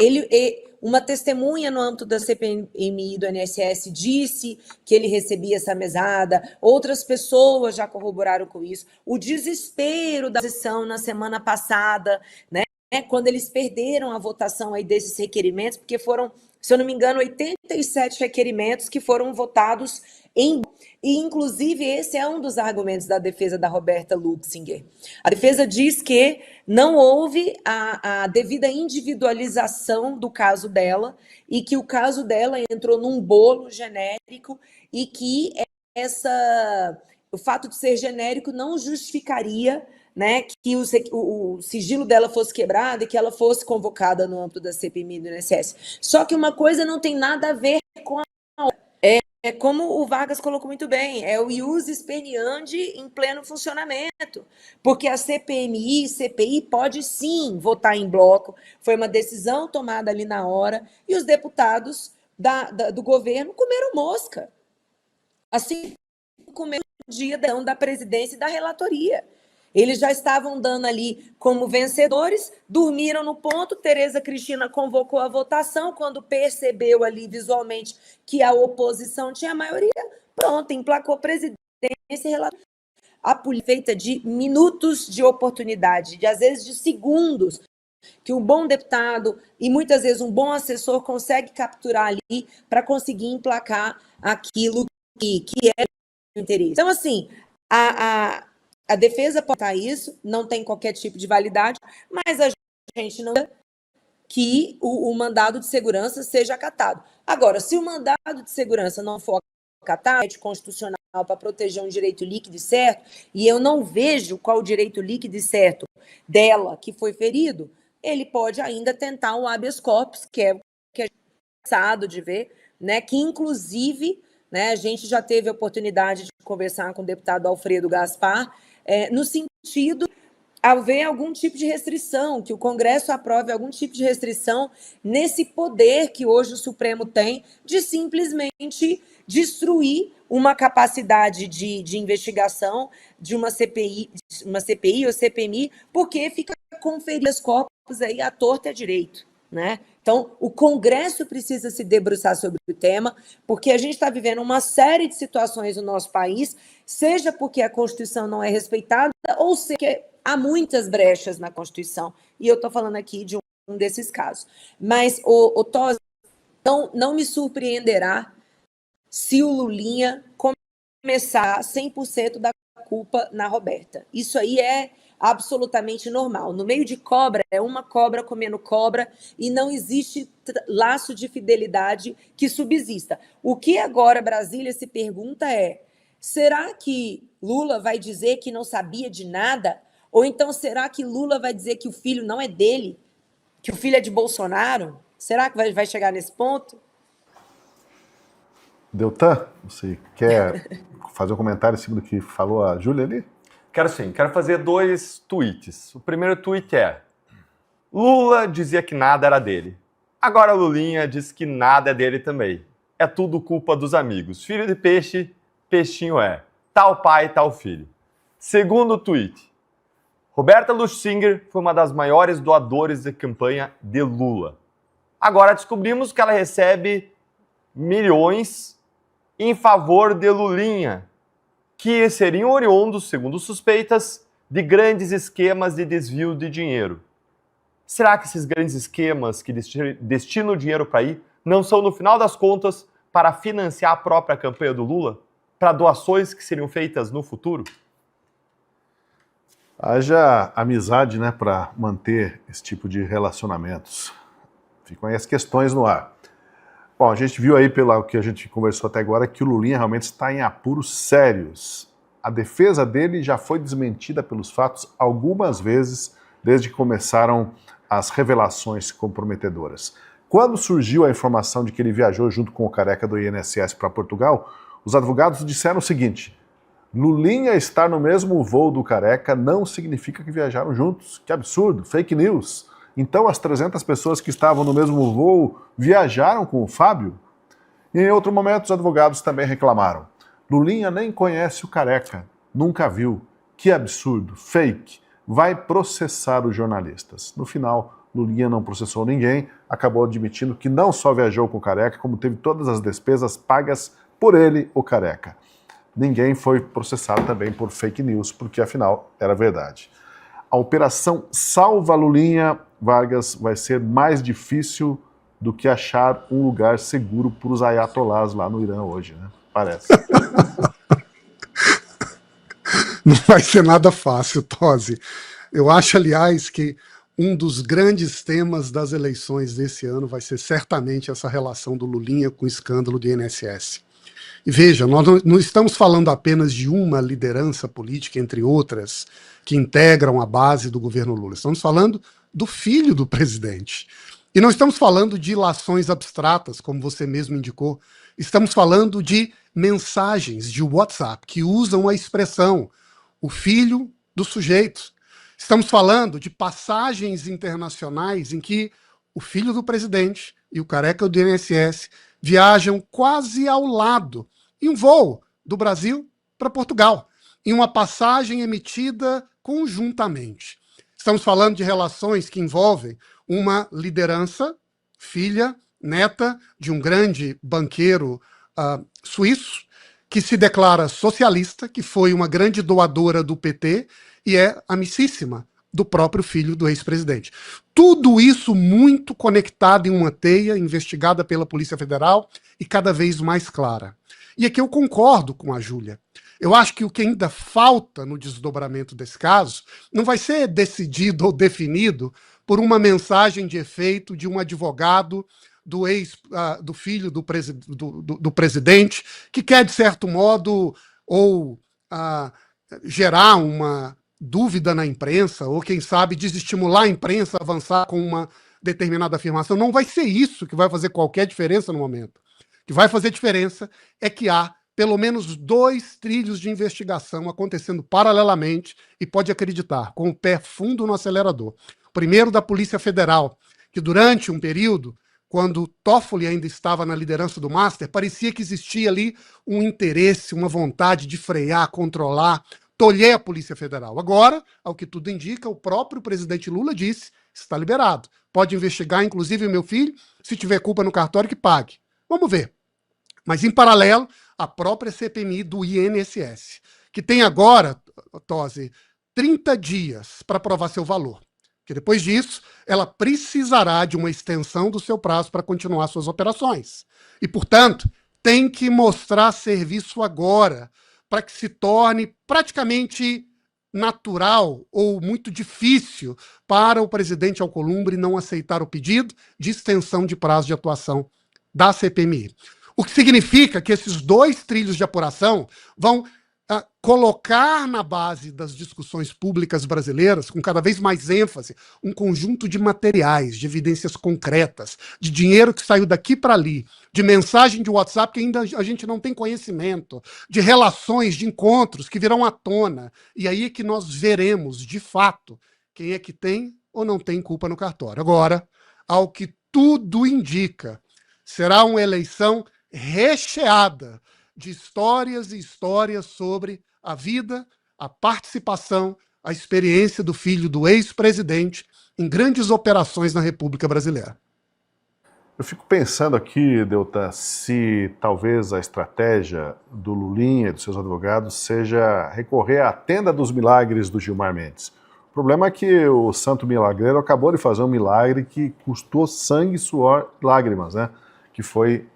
Uma testemunha no âmbito da CPMI do INSS disse que ele recebia essa mesada, outras pessoas já corroboraram com isso. O desespero da oposição na semana passada, né? Quando eles perderam a votação aí desses requerimentos, porque foram, se eu não me engano, 87 requerimentos que foram votados em... E, inclusive, esse é um dos argumentos da defesa da Roberta Luchsinger. A defesa diz que não houve a devida individualização do caso dela e que o caso dela entrou num bolo genérico e que o fato de ser genérico não justificaria, né, que o sigilo dela fosse quebrado e que ela fosse convocada no âmbito da CPMI do INSS. Só que uma coisa não tem nada a ver com a outra. É como o Vargas colocou muito bem, é o ius esperneandi em pleno funcionamento, porque a CPI pode sim votar em bloco, foi uma decisão tomada ali na hora, e os deputados do governo comeram mosca, assim comeram o dia da presidência e da relatoria. Eles já estavam dando ali como vencedores, dormiram no ponto, Tereza Cristina convocou a votação, quando percebeu ali visualmente que a oposição tinha a maioria, pronto, emplacou a presidência e relatório. A política feita de minutos de oportunidade, de às vezes de segundos, que um bom deputado e muitas vezes um bom assessor consegue capturar ali para conseguir emplacar aquilo que é o interesse. Então, assim, a defesa pode estar isso, não tem qualquer tipo de validade, mas a gente não quer que o mandado de segurança seja acatado. Agora, se o mandado de segurança não for acatado, é constitucional para proteger um direito líquido e certo, e eu não vejo qual o direito líquido e certo dela que foi ferido, ele pode ainda tentar um habeas corpus, que é o que a gente é cansado de ver, né, que inclusive, né, a gente já teve a oportunidade de conversar com o deputado Alfredo Gaspar, no sentido de haver algum tipo de restrição, que o Congresso aprove algum tipo de restrição nesse poder que hoje o Supremo tem de simplesmente destruir uma capacidade de investigação de uma CPI ou CPMI, porque fica conferindo os corpos aí à torta e à direito, né? Então, o Congresso precisa se debruçar sobre o tema, porque a gente está vivendo uma série de situações no nosso país, seja porque a Constituição não é respeitada, ou seja, porque há muitas brechas na Constituição. E eu estou falando aqui de um desses casos. Mas, o Tosi, não me surpreenderá se o Lulinha começar 100% da culpa na Roberta. Isso aí é absolutamente normal. No meio de cobra, é uma cobra comendo cobra e não existe laço de fidelidade que subsista. O que agora Brasília se pergunta é: será que Lula vai dizer que não sabia de nada? Ou então será que Lula vai dizer que o filho não é dele? Que o filho é de Bolsonaro? Será que vai chegar nesse ponto? Deltan, você quer fazer um comentário em cima do que falou a Júlia ali? Quero sim, quero fazer 2 tweets. O primeiro tweet é: Lula dizia que nada era dele. Agora Lulinha diz que nada é dele também. É tudo culpa dos amigos. Filho de peixe, peixinho é. Tal pai, tal filho. Segundo tweet: Roberta Luxinger foi uma das maiores doadoras de campanha de Lula. Agora descobrimos que ela recebe milhões em favor de Lulinha, que seriam oriundos, segundo suspeitas, de grandes esquemas de desvio de dinheiro. Será que esses grandes esquemas que destinam dinheiro para aí não são, no final das contas, para financiar a própria campanha do Lula? Para doações que seriam feitas no futuro? Haja amizade, né, para manter esse tipo de relacionamentos. Ficam aí as questões no ar. Bom, a gente viu aí, pelo que a gente conversou até agora, que o Lulinha realmente está em apuros sérios. A defesa dele já foi desmentida pelos fatos algumas vezes desde que começaram as revelações comprometedoras. Quando surgiu a informação de que ele viajou junto com o careca do INSS para Portugal, os advogados disseram o seguinte: Lulinha estar no mesmo voo do careca não significa que viajaram juntos. Que absurdo, fake news. Então as 300 pessoas que estavam no mesmo voo viajaram com o Fábio? E em outro momento os advogados também reclamaram: Lulinha nem conhece o careca, nunca viu. Que absurdo, fake. Vai processar os jornalistas. No final, Lulinha não processou ninguém, acabou admitindo que não só viajou com o careca, como teve todas as despesas pagas por ele, o careca. Ninguém foi processado também por fake news, porque afinal era verdade. A operação Salva Lulinha, Vargas, vai ser mais difícil do que achar um lugar seguro para os ayatolás lá no Irã hoje, né? Parece. Não vai ser nada fácil, Tosi. Eu acho, aliás, que um dos grandes temas das eleições desse ano vai ser certamente essa relação do Lulinha com o escândalo do INSS. E veja, nós não estamos falando apenas de uma liderança política, entre outras, que integram a base do governo Lula. Estamos falando do filho do presidente. E não estamos falando de ilações abstratas, como você mesmo indicou. Estamos falando de mensagens de WhatsApp que usam a expressão o filho do sujeito. Estamos falando de passagens internacionais em que o filho do presidente e o careca do INSS viajam quase ao lado, em um voo do Brasil para Portugal, em uma passagem emitida conjuntamente. Estamos falando de relações que envolvem uma liderança, filha, neta de um grande banqueiro suíço, que se declara socialista, que foi uma grande doadora do PT e é amicíssima do próprio filho do ex-presidente. Tudo isso muito conectado em uma teia, investigada pela Polícia Federal e cada vez mais clara. E aqui eu concordo com a Júlia. Eu acho que o que ainda falta no desdobramento desse caso não vai ser decidido ou definido por uma mensagem de efeito de um advogado do filho do presidente, que quer, de certo modo, ou gerar uma dúvida na imprensa, ou quem sabe desestimular a imprensa a avançar com uma determinada afirmação. Não vai ser isso que vai fazer qualquer diferença no momento. O que vai fazer diferença é que há pelo menos 2 trilhos de investigação acontecendo paralelamente, e pode acreditar, com o pé fundo no acelerador. O primeiro da Polícia Federal, que durante um período, quando Toffoli ainda estava na liderança do Master, parecia que existia ali um interesse, uma vontade de frear, controlar, tolher a Polícia Federal. Agora, ao que tudo indica, o próprio presidente Lula disse, está liberado. Pode investigar, inclusive, o meu filho, se tiver culpa no cartório, que pague. Vamos ver. Mas, em paralelo, a própria CPMI do INSS, que tem agora, Tosi, 30 dias para provar seu valor. Porque depois disso, ela precisará de uma extensão do seu prazo para continuar suas operações. E, portanto, tem que mostrar serviço agora, para que se torne praticamente natural ou muito difícil para o presidente Alcolumbre não aceitar o pedido de extensão de prazo de atuação da CPMI. O que significa que esses 2 trilhos de apuração vão colocar na base das discussões públicas brasileiras, com cada vez mais ênfase, um conjunto de materiais, de evidências concretas, de dinheiro que saiu daqui para ali, de mensagem de WhatsApp que ainda a gente não tem conhecimento, de relações, de encontros que virão à tona. E aí é que nós veremos, de fato, quem é que tem ou não tem culpa no cartório. Agora, ao que tudo indica, será uma eleição recheada de histórias e histórias sobre a vida, a participação, a experiência do filho do ex-presidente em grandes operações na República Brasileira. Eu fico pensando aqui, Deltan, se talvez a estratégia do Lulinha e dos seus advogados seja recorrer à tenda dos milagres do Gilmar Mendes. O problema é que o santo milagreiro acabou de fazer um milagre que custou sangue, suor e lágrimas, né? Que foi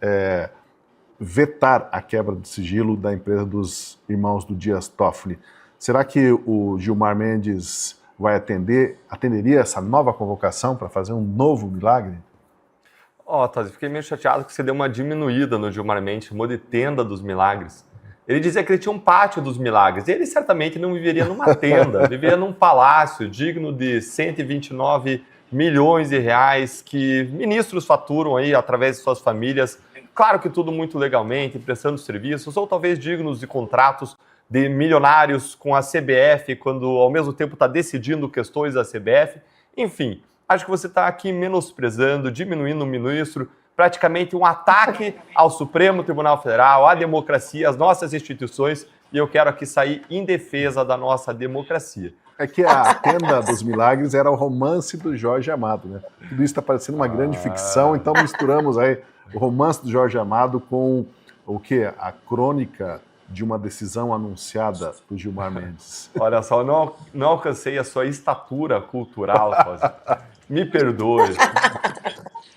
vetar a quebra de sigilo da empresa dos irmãos do Dias Toffoli. Será que o Gilmar Mendes vai atenderia essa nova convocação para fazer um novo milagre? Tosi, fiquei meio chateado que você deu uma diminuída no Gilmar Mendes, chamou de tenda dos milagres. Ele dizia que ele tinha um pátio dos milagres. Ele certamente não viveria numa tenda, viveria num palácio digno de 129 milhões de reais que ministros faturam aí através de suas famílias. Claro que tudo muito legalmente, prestando serviços, ou talvez dignos de contratos de milionários com a CBF, quando ao mesmo tempo está decidindo questões da CBF. Enfim, acho que você está aqui menosprezando, diminuindo o ministro, praticamente um ataque ao Supremo Tribunal Federal, à democracia, às nossas instituições, e eu quero aqui sair em defesa da nossa democracia. É que a tenda dos milagres era o romance do Jorge Amado, né? Tudo isso está parecendo uma grande ficção, então misturamos aí o romance do Jorge Amado com o quê? A crônica de uma decisão anunciada por Gilmar Mendes. Olha só, eu não alcancei a sua estatura cultural, Tosi. Me perdoe.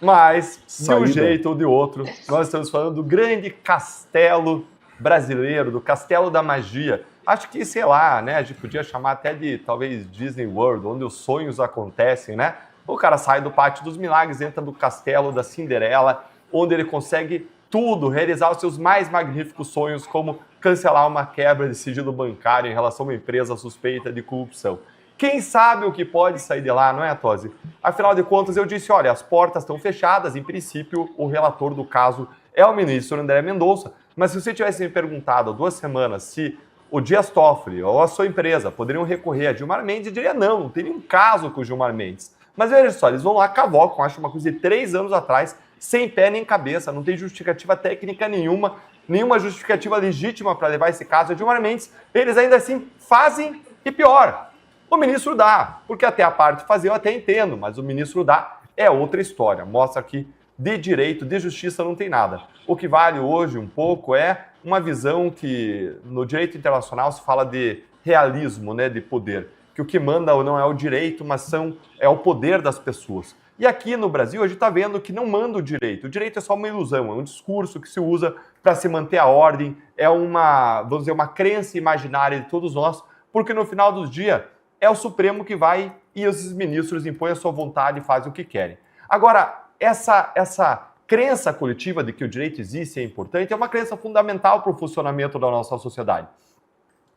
Mas, de um jeito ou de outro, nós estamos falando do grande castelo brasileiro, do castelo da magia. Acho que, sei lá, né, a gente podia chamar até de, talvez, Disney World, onde os sonhos acontecem, né? O cara sai do Pátio dos Milagres, entra no castelo da Cinderela, onde ele consegue tudo, realizar os seus mais magníficos sonhos, como cancelar uma quebra de sigilo bancário em relação a uma empresa suspeita de corrupção. Quem sabe o que pode sair de lá, não é, Tosi? Afinal de contas, eu disse, olha, as portas estão fechadas, em princípio, o relator do caso é o ministro André Mendonça, mas se você tivesse me perguntado há 2 semanas se o Dias Toffoli ou a sua empresa poderiam recorrer a Gilmar Mendes, eu diria não tem nenhum caso com o Gilmar Mendes. Mas veja só, eles vão lá, cavocam, acho uma coisa de 3 anos atrás, sem pé nem cabeça, não tem justificativa técnica nenhuma justificativa legítima para levar esse caso a Gilmar Mendes, eles ainda assim fazem e pior. O ministro dá, porque até a parte de fazer eu até entendo, mas o ministro dá é outra história, mostra que de direito, de justiça não tem nada. O que vale hoje um pouco é uma visão que no direito internacional se fala de realismo, né, de poder, que o que manda não é o direito, mas é o poder das pessoas. E aqui no Brasil a gente está vendo que não manda o direito é só uma ilusão, é um discurso que se usa para se manter a ordem, é vamos dizer, uma crença imaginária de todos nós, porque no final do dia é o Supremo que vai e os ministros impõem a sua vontade e fazem o que querem. Agora, essa crença coletiva de que o direito existe e é importante é uma crença fundamental para o funcionamento da nossa sociedade.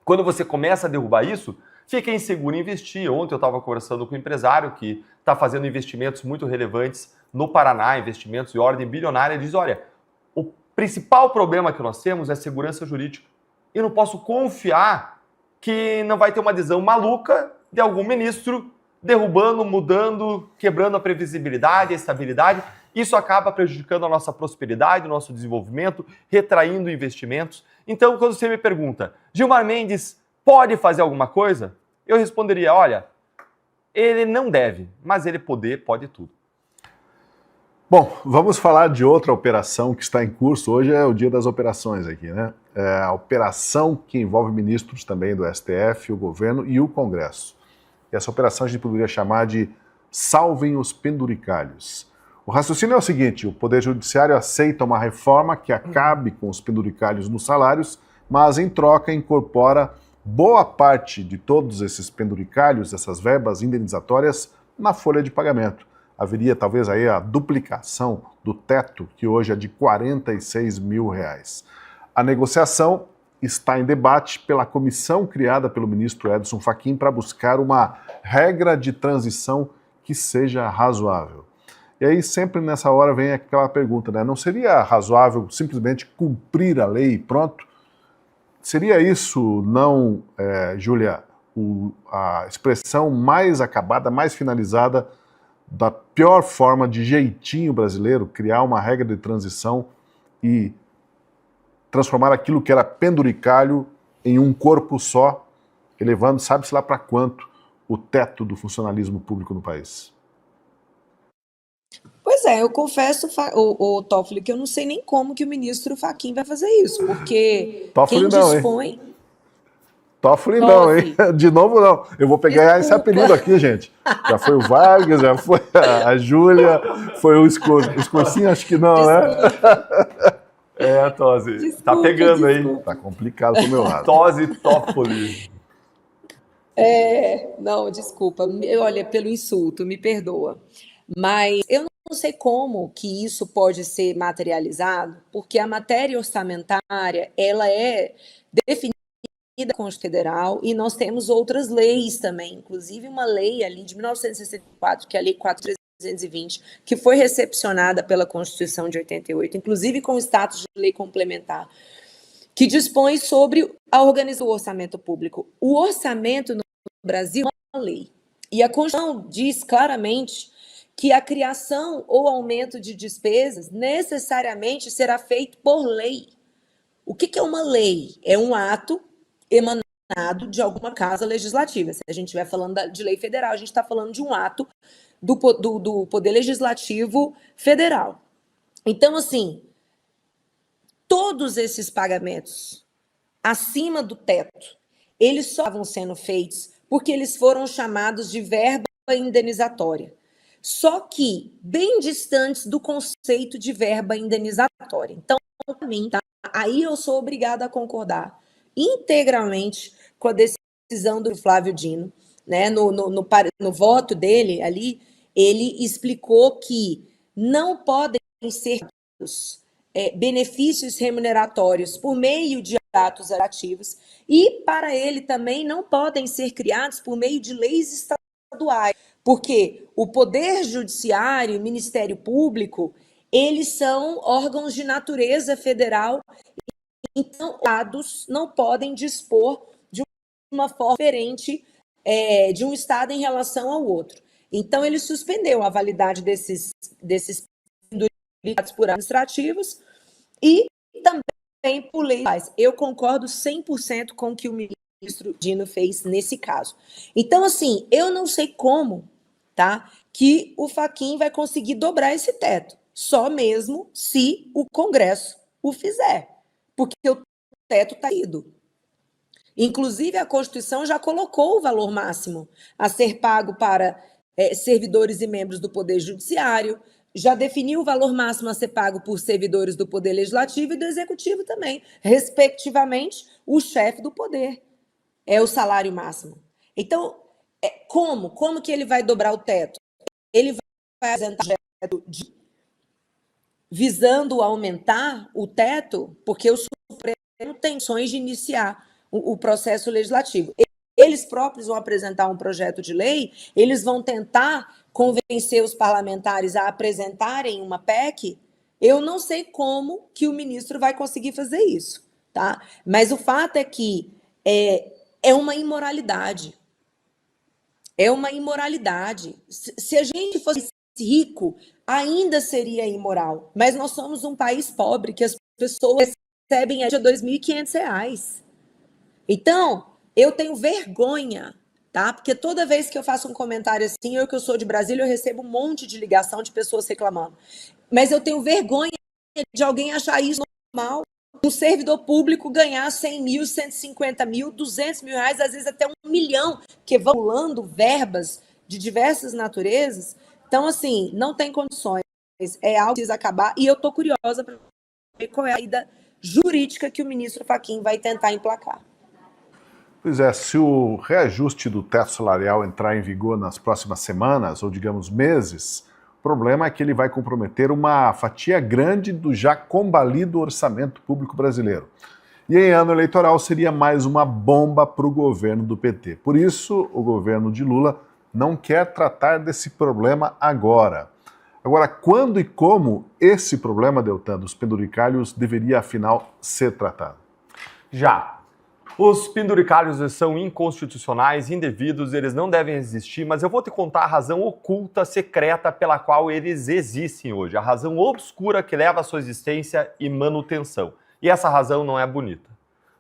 Quando você começa a derrubar isso, fica inseguro em investir. Ontem eu estava conversando com um empresário que está fazendo investimentos muito relevantes no Paraná, investimentos de ordem bilionária, e diz, olha, o principal problema que nós temos é segurança jurídica. Eu não posso confiar que não vai ter uma adesão maluca de algum ministro derrubando, mudando, quebrando a previsibilidade, a estabilidade. Isso acaba prejudicando a nossa prosperidade, o nosso desenvolvimento, retraindo investimentos. Então, quando você me pergunta, Gilmar Mendes pode fazer alguma coisa? Eu responderia, olha, ele não deve, mas ele pode tudo. Bom, vamos falar de outra operação que está em curso. Hoje é o dia das operações aqui, né? É a operação que envolve ministros também do STF, o governo e o Congresso. E essa operação a gente poderia chamar de Salvem os Penduricalhos. O raciocínio é o seguinte, o Poder Judiciário aceita uma reforma que acabe com os penduricalhos nos salários, mas em troca incorpora boa parte de todos esses penduricalhos, essas verbas indenizatórias, na folha de pagamento. Haveria talvez aí a duplicação do teto, que hoje é de R$46 mil. A negociação está em debate pela comissão criada pelo ministro Edson Fachin para buscar uma regra de transição que seja razoável. E aí sempre nessa hora vem aquela pergunta, né? Não seria razoável simplesmente cumprir a lei e pronto? Seria isso, não, Júlia, a expressão mais acabada, mais finalizada da pior forma de jeitinho brasileiro, criar uma regra de transição e transformar aquilo que era penduricalho em um corpo só, elevando, sabe-se lá para quanto, o teto do funcionalismo público no país? Pois é, eu confesso, o Toffoli, que eu não sei nem como que o ministro Fachin vai fazer isso, porque Toffoli quem não, dispõe... hein? Toffoli não, hein? De novo não. Eu vou pegar esse apelido aqui, gente. Já foi o Vargas, já foi a Júlia, foi o Escorcinho, acho que não, né? Tosi, tá pegando aí. Tá complicado pro meu lado. Tosi Toffoli. Não, desculpa, olha, pelo insulto, me perdoa. Mas eu não sei como que isso pode ser materializado, porque a matéria orçamentária, ela é definida da Constituição Federal e nós temos outras leis também, inclusive uma lei ali de 1964, que é a Lei 4.320, que foi recepcionada pela Constituição de 88, inclusive com status de lei complementar, que dispõe sobre a organização do orçamento público. O orçamento no Brasil é uma lei. E a Constituição diz claramente que a criação ou aumento de despesas necessariamente será feito por lei. O que é uma lei? É um ato emanado de alguma casa legislativa. Se a gente estiver falando de lei federal, a gente está falando de um ato do Poder Legislativo Federal. Então, assim, todos esses pagamentos acima do teto, eles só estavam sendo feitos porque eles foram chamados de verba indenizatória. Só que bem distantes do conceito de verba indenizatória. Então, para mim, tá? Aí eu sou obrigada a concordar integralmente com a decisão do Flávio Dino, né? No voto dele ali, ele explicou que não podem ser benefícios remuneratórios por meio de atos ativos e, para ele, também não podem ser criados por meio de leis estaduais, porque o Poder Judiciário e o Ministério Público, eles são órgãos de natureza federal, então, os estados não podem dispor de uma forma diferente de um estado em relação ao outro. Então, ele suspendeu a validade desses pendurados por administrativos e também por leis. Eu concordo 100% com o que o ministro Dino fez nesse caso. Então, assim, eu não sei como, tá, que o Fachin vai conseguir dobrar esse teto, só mesmo se o Congresso o fizer, porque o teto está ido. Inclusive, a Constituição já colocou o valor máximo a ser pago para servidores e membros do Poder Judiciário, já definiu o valor máximo a ser pago por servidores do Poder Legislativo e do Executivo também, respectivamente, o chefe do poder. É o salário máximo. Então, como que ele vai dobrar o teto? Ele vai apresentar um projeto visando aumentar o teto, porque o Supremo tem intenções de iniciar o processo legislativo. Eles próprios vão apresentar um projeto de lei, eles vão tentar convencer os parlamentares a apresentarem uma PEC. Eu não sei como que o ministro vai conseguir fazer isso, tá? Mas o fato é que é uma imoralidade. É uma imoralidade. Se a gente fosse rico, ainda seria imoral. Mas nós somos um país pobre, que as pessoas recebem a R$ 2.500. Então, eu tenho vergonha, tá? Porque toda vez que eu faço um comentário assim, eu que eu sou de Brasília, eu recebo um monte de ligação de pessoas reclamando. Mas eu tenho vergonha de alguém achar isso normal. Um servidor público ganhar 100 mil, 150 mil, 200 mil reais, às vezes até 1 milhão, que vão pulando verbas de diversas naturezas. Então, assim, não tem condições. É algo que precisa acabar. E eu estou curiosa para ver qual é a saída jurídica que o ministro Fachin vai tentar emplacar. Pois é, se o reajuste do teto salarial entrar em vigor nas próximas semanas, ou digamos meses, o problema é que ele vai comprometer uma fatia grande do já combalido orçamento público brasileiro. E em ano eleitoral seria mais uma bomba para o governo do PT. Por isso, o governo de Lula não quer tratar desse problema agora. Agora, quando e como esse problema, Deltan, dos penduricalhos deveria afinal ser tratado? Já. Os penduricalhos são inconstitucionais, indevidos, eles não devem existir, mas eu vou te contar a razão oculta, secreta pela qual eles existem hoje, a razão obscura que leva à sua existência e manutenção. E essa razão não é bonita.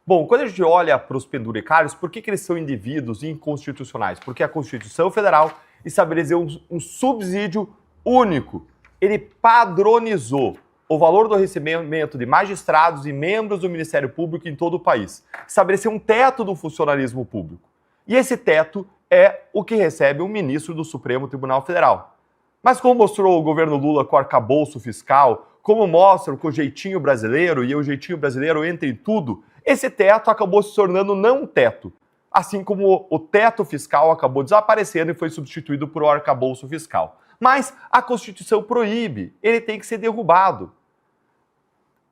Bom, quando a gente olha para os penduricalhos, por que eles são indevidos e inconstitucionais? Porque a Constituição Federal estabeleceu um subsídio único. Ele padronizou o valor do recebimento de magistrados e membros do Ministério Público em todo o país. Estabeleceu um teto do funcionalismo público. E esse teto é o que recebe o ministro do Supremo Tribunal Federal. Mas como mostrou o governo Lula com o arcabouço fiscal, como mostra com o jeitinho brasileiro, e o jeitinho brasileiro entra em tudo, esse teto acabou se tornando não um teto. Assim como o teto fiscal acabou desaparecendo e foi substituído por um arcabouço fiscal. Mas a Constituição proíbe, ele tem que ser derrubado.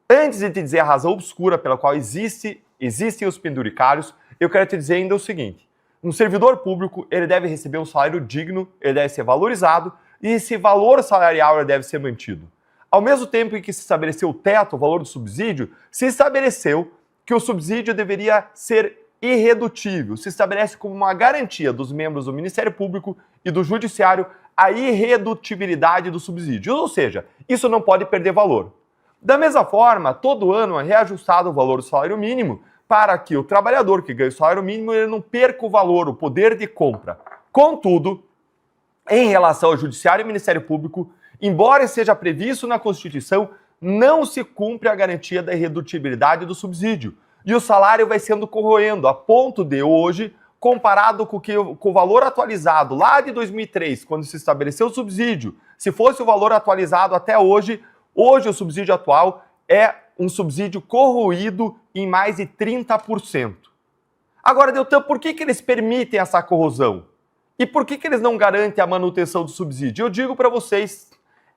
Antes de te dizer a razão obscura pela qual existem os penduricalhos, eu quero te dizer ainda o seguinte: um servidor público ele deve receber um salário digno, ele deve ser valorizado e esse valor salarial ele deve ser mantido. Ao mesmo tempo em que se estabeleceu o teto, o valor do subsídio, se estabeleceu que o subsídio deveria ser irredutível, se estabelece como uma garantia dos membros do Ministério Público e do Judiciário a irredutibilidade do subsídio, ou seja, isso não pode perder valor. Da mesma forma, todo ano é reajustado o valor do salário mínimo para que o trabalhador que ganha o salário mínimo ele não perca o valor, o poder de compra. Contudo, em relação ao Judiciário e Ministério Público, embora seja previsto na Constituição, não se cumpre a garantia da irredutibilidade do subsídio. E o salário vai sendo corroendo, a ponto de hoje, comparado com o valor atualizado lá de 2003, quando se estabeleceu o subsídio, se fosse o valor atualizado até hoje, hoje o subsídio atual é um subsídio corroído em mais de 30%. Agora, Deltan, por que eles permitem essa corrosão? E por que eles não garantem a manutenção do subsídio? Eu digo para vocês,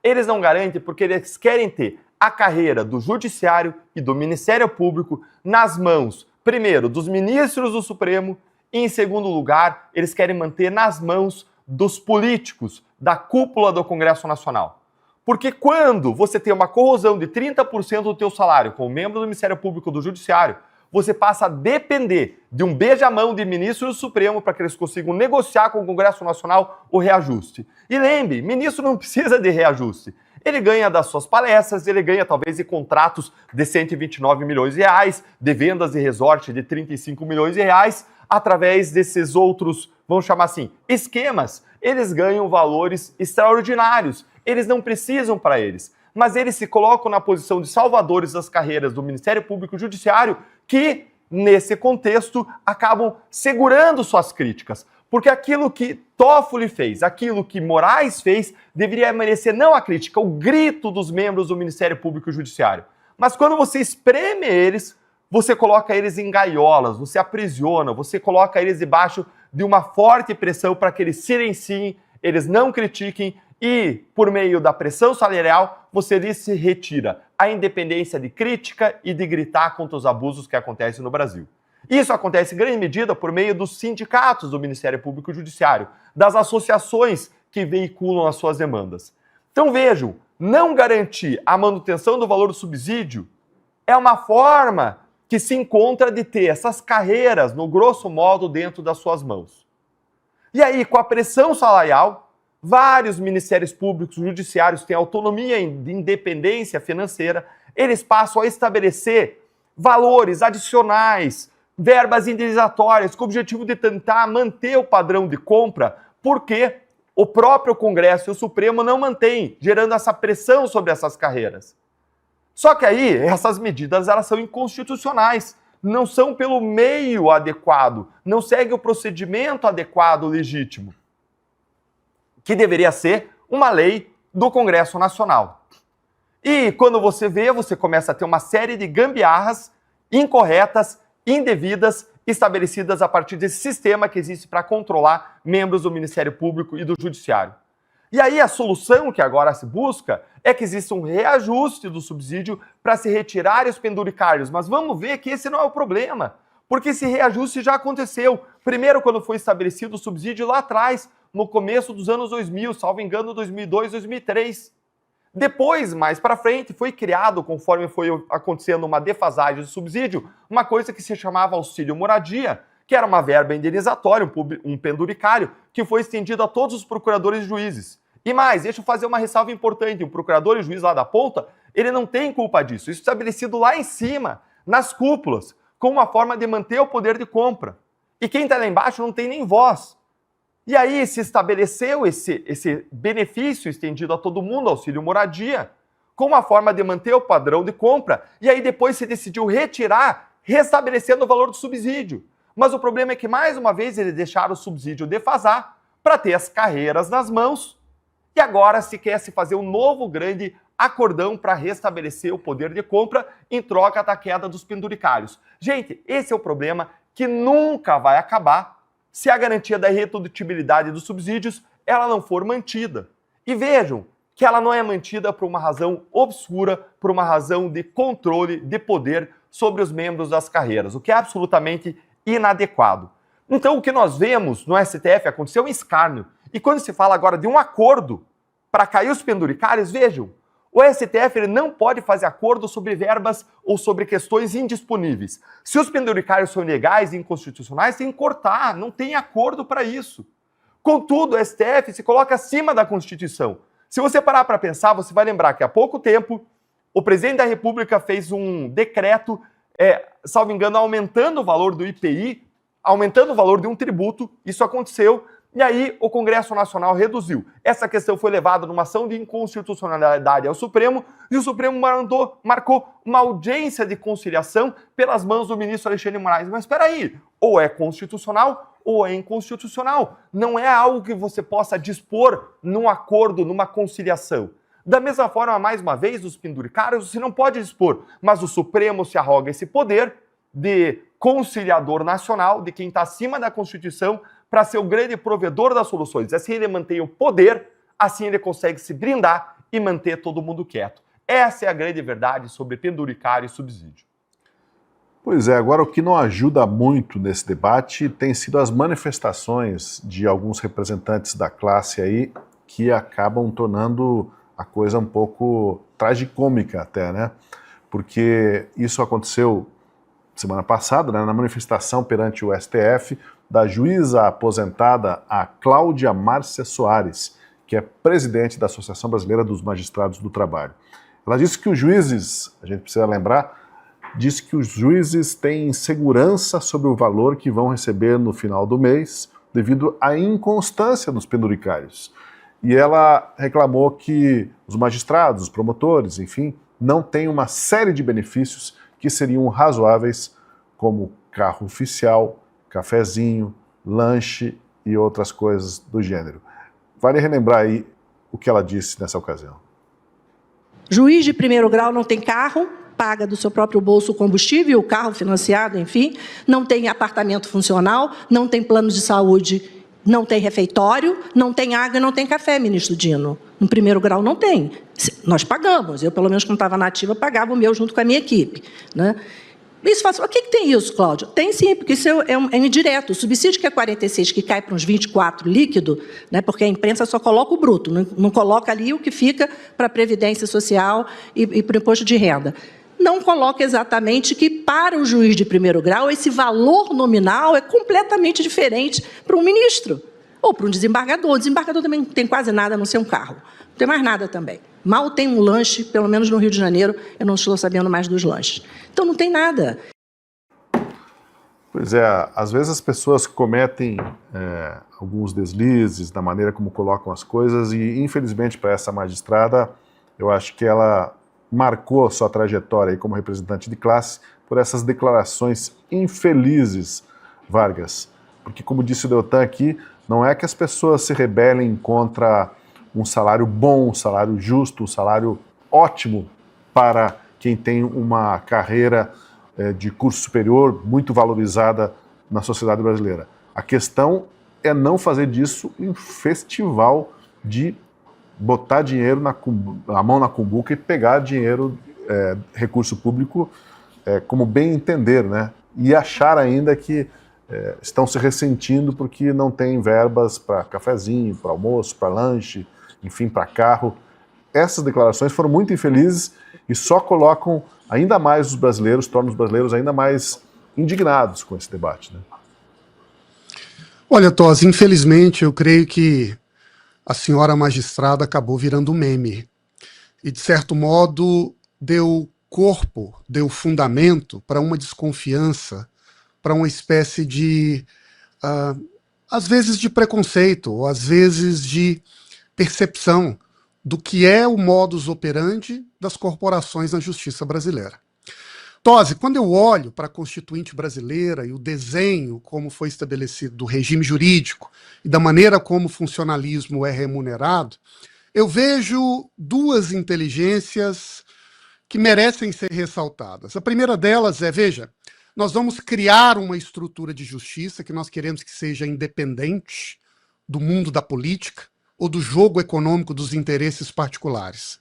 eles não garantem porque eles querem ter a carreira do Judiciário e do Ministério Público nas mãos, primeiro, dos ministros do Supremo e, em segundo lugar, eles querem manter nas mãos dos políticos, da cúpula do Congresso Nacional. Porque quando você tem uma corrosão de 30% do teu salário como membro do Ministério Público ou do Judiciário, você passa a depender de um beijamão de ministro do Supremo para que eles consigam negociar com o Congresso Nacional o reajuste. E lembre, ministro não precisa de reajuste. Ele ganha das suas palestras, ele ganha talvez de contratos de 129 milhões de reais, de vendas de resort de 35 milhões de reais, através desses outros, vamos chamar assim, esquemas. Eles ganham valores extraordinários, eles não precisam para eles. Mas eles se colocam na posição de salvadores das carreiras do Ministério Público e Judiciário que, nesse contexto, acabam segurando suas críticas. Porque aquilo que Toffoli fez, aquilo que Moraes fez, deveria merecer não a crítica, o grito dos membros do Ministério Público e Judiciário. Mas quando você espreme eles, você coloca eles em gaiolas, você aprisiona, você coloca eles debaixo de uma forte pressão para que eles silenciem, eles não critiquem e, por meio da pressão salarial, você lhes se retira a independência de crítica e de gritar contra os abusos que acontecem no Brasil. Isso acontece em grande medida por meio dos sindicatos do Ministério Público e Judiciário, das associações que veiculam as suas demandas. Então vejam, não garantir a manutenção do valor do subsídio é uma forma que se encontra de ter essas carreiras, no grosso modo, dentro das suas mãos. E aí, com a pressão salarial, vários ministérios públicos e judiciários têm autonomia de independência financeira, eles passam a estabelecer valores adicionais, verbas indenizatórias, com o objetivo de tentar manter o padrão de compra, porque o próprio Congresso e o Supremo não mantêm, gerando essa pressão sobre essas carreiras. Só que aí, essas medidas elas são inconstitucionais, não são pelo meio adequado, não segue o procedimento adequado, legítimo, que deveria ser uma lei do Congresso Nacional. E quando você vê, você começa a ter uma série de gambiarras incorretas, indevidas, estabelecidas a partir desse sistema que existe para controlar membros do Ministério Público e do Judiciário. E aí a solução que agora se busca é que exista um reajuste do subsídio para se retirar os penduricários. Mas vamos ver que esse não é o problema, porque esse reajuste já aconteceu. Primeiro, quando foi estabelecido o subsídio lá atrás, no começo dos anos 2000, salvo engano, 2002, 2003. Depois, mais para frente, foi criado, conforme foi acontecendo uma defasagem do subsídio, uma coisa que se chamava auxílio moradia, que era uma verba indenizatória, um penduricário, que foi estendido a todos os procuradores e juízes. E mais, deixa eu fazer uma ressalva importante, o procurador e o juiz lá da ponta, ele não tem culpa disso, isso estabelecido lá em cima, nas cúpulas, como uma forma de manter o poder de compra. E quem está lá embaixo não tem nem voz. E aí se estabeleceu esse benefício estendido a todo mundo, auxílio moradia, como uma forma de manter o padrão de compra, e aí depois se decidiu retirar, restabelecendo o valor do subsídio. Mas o problema é que, mais uma vez, eles deixaram o subsídio defasar para ter as carreiras nas mãos, e agora se quer se fazer um novo grande acordão para restabelecer o poder de compra em troca da queda dos penduricários. Gente, esse é o problema que nunca vai acabar se a garantia da irredutibilidade dos subsídios ela não for mantida. E vejam que ela não é mantida por uma razão obscura, por uma razão de controle de poder sobre os membros das carreiras, o que é absolutamente inadequado. Então, o que nós vemos no STF aconteceu um escárnio. E quando se fala agora de um acordo para cair os penduricários, vejam, o STF ele não pode fazer acordo sobre verbas ou sobre questões indisponíveis. Se os penduricários são ilegais e inconstitucionais, tem que cortar, não tem acordo para isso. Contudo, o STF se coloca acima da Constituição. Se você parar para pensar, você vai lembrar que há pouco tempo o presidente da República fez um decreto, salvo engano, aumentando o valor do IPI, aumentando o valor de um tributo, isso aconteceu, e aí o Congresso Nacional reduziu. Essa questão foi levada numa ação de inconstitucionalidade ao Supremo, e o Supremo marcou uma audiência de conciliação pelas mãos do ministro Alexandre de Moraes. Mas espera aí, ou é constitucional ou é inconstitucional. Não é algo que você possa dispor num acordo, numa conciliação. Da mesma forma, mais uma vez, os penduricários você não pode dispor, mas o Supremo se arroga esse poder de conciliador nacional, de quem está acima da Constituição, para ser o grande provedor das soluções. Assim ele mantém o poder, assim ele consegue se blindar e manter todo mundo quieto. Essa é a grande verdade sobre penduricário e subsídio. Pois é, agora o que não ajuda muito nesse debate tem sido as manifestações de alguns representantes da classe aí que acabam tornando a coisa um pouco tragicômica até, né? Porque isso aconteceu semana passada, né, na manifestação perante o STF da juíza aposentada a Cláudia Márcia Soares, que é presidente da Associação Brasileira dos Magistrados do Trabalho. Ela disse que os juízes, a gente precisa lembrar, disse que os juízes têm insegurança sobre o valor que vão receber no final do mês devido à inconstância dos penduricários. E ela reclamou que os magistrados, os promotores, enfim, não têm uma série de benefícios que seriam razoáveis, como carro oficial, cafezinho, lanche e outras coisas do gênero. Vale relembrar aí o que ela disse nessa ocasião. Juiz de primeiro grau não tem carro, paga do seu próprio bolso o combustível, o carro financiado, enfim, não tem apartamento funcional, não tem plano de saúde, não tem refeitório, não tem água e não tem café, ministro Dino. No primeiro grau não tem. Nós pagamos, eu pelo menos quando estava na ativa pagava o meu junto com a minha equipe, né? Isso fala assim, o que tem isso, Cláudio? Tem sim, porque isso é indireto. O subsídio que é 46, que cai para uns 24 líquido, né, porque a imprensa só coloca o bruto, não coloca ali o que fica para a Previdência Social e para o imposto de renda. Não coloca exatamente que, para o juiz de primeiro grau, esse valor nominal é completamente diferente para um ministro ou para um desembargador. O desembargador também não tem quase nada, a não ser um carro. Não tem mais nada também. Mal tem um lanche, pelo menos no Rio de Janeiro, eu não estou sabendo mais dos lanches. Então, não tem nada. Pois é, às vezes as pessoas cometem alguns deslizes na maneira como colocam as coisas e, infelizmente, para essa magistrada, eu acho que ela marcou sua trajetória aí como representante de classe por essas declarações infelizes, Vargas. Porque, como disse o Deltan aqui, não é que as pessoas se rebelem contra um salário bom, um salário justo, um salário ótimo para quem tem uma carreira de curso superior muito valorizada na sociedade brasileira. A questão é não fazer disso um festival de botar dinheiro a mão na cumbuca e pegar dinheiro, recurso público, como bem entender, né? E achar ainda que estão se ressentindo porque não tem verbas para cafezinho, para almoço, para lanche, enfim, para carro. Essas declarações foram muito infelizes e só colocam ainda mais os brasileiros, tornam os brasileiros ainda mais indignados com esse debate, né? Olha, Tosi, infelizmente eu creio que a senhora magistrada acabou virando meme. E, de certo modo, deu corpo, deu fundamento para uma desconfiança, para uma espécie de, às vezes, de preconceito, ou às vezes de percepção do que é o modus operandi das corporações na justiça brasileira. Tosi, quando eu olho para a Constituinte brasileira e o desenho como foi estabelecido do regime jurídico e da maneira como o funcionalismo é remunerado, eu vejo duas inteligências que merecem ser ressaltadas. A primeira delas é, veja, nós vamos criar uma estrutura de justiça que nós queremos que seja independente do mundo da política ou do jogo econômico dos interesses particulares.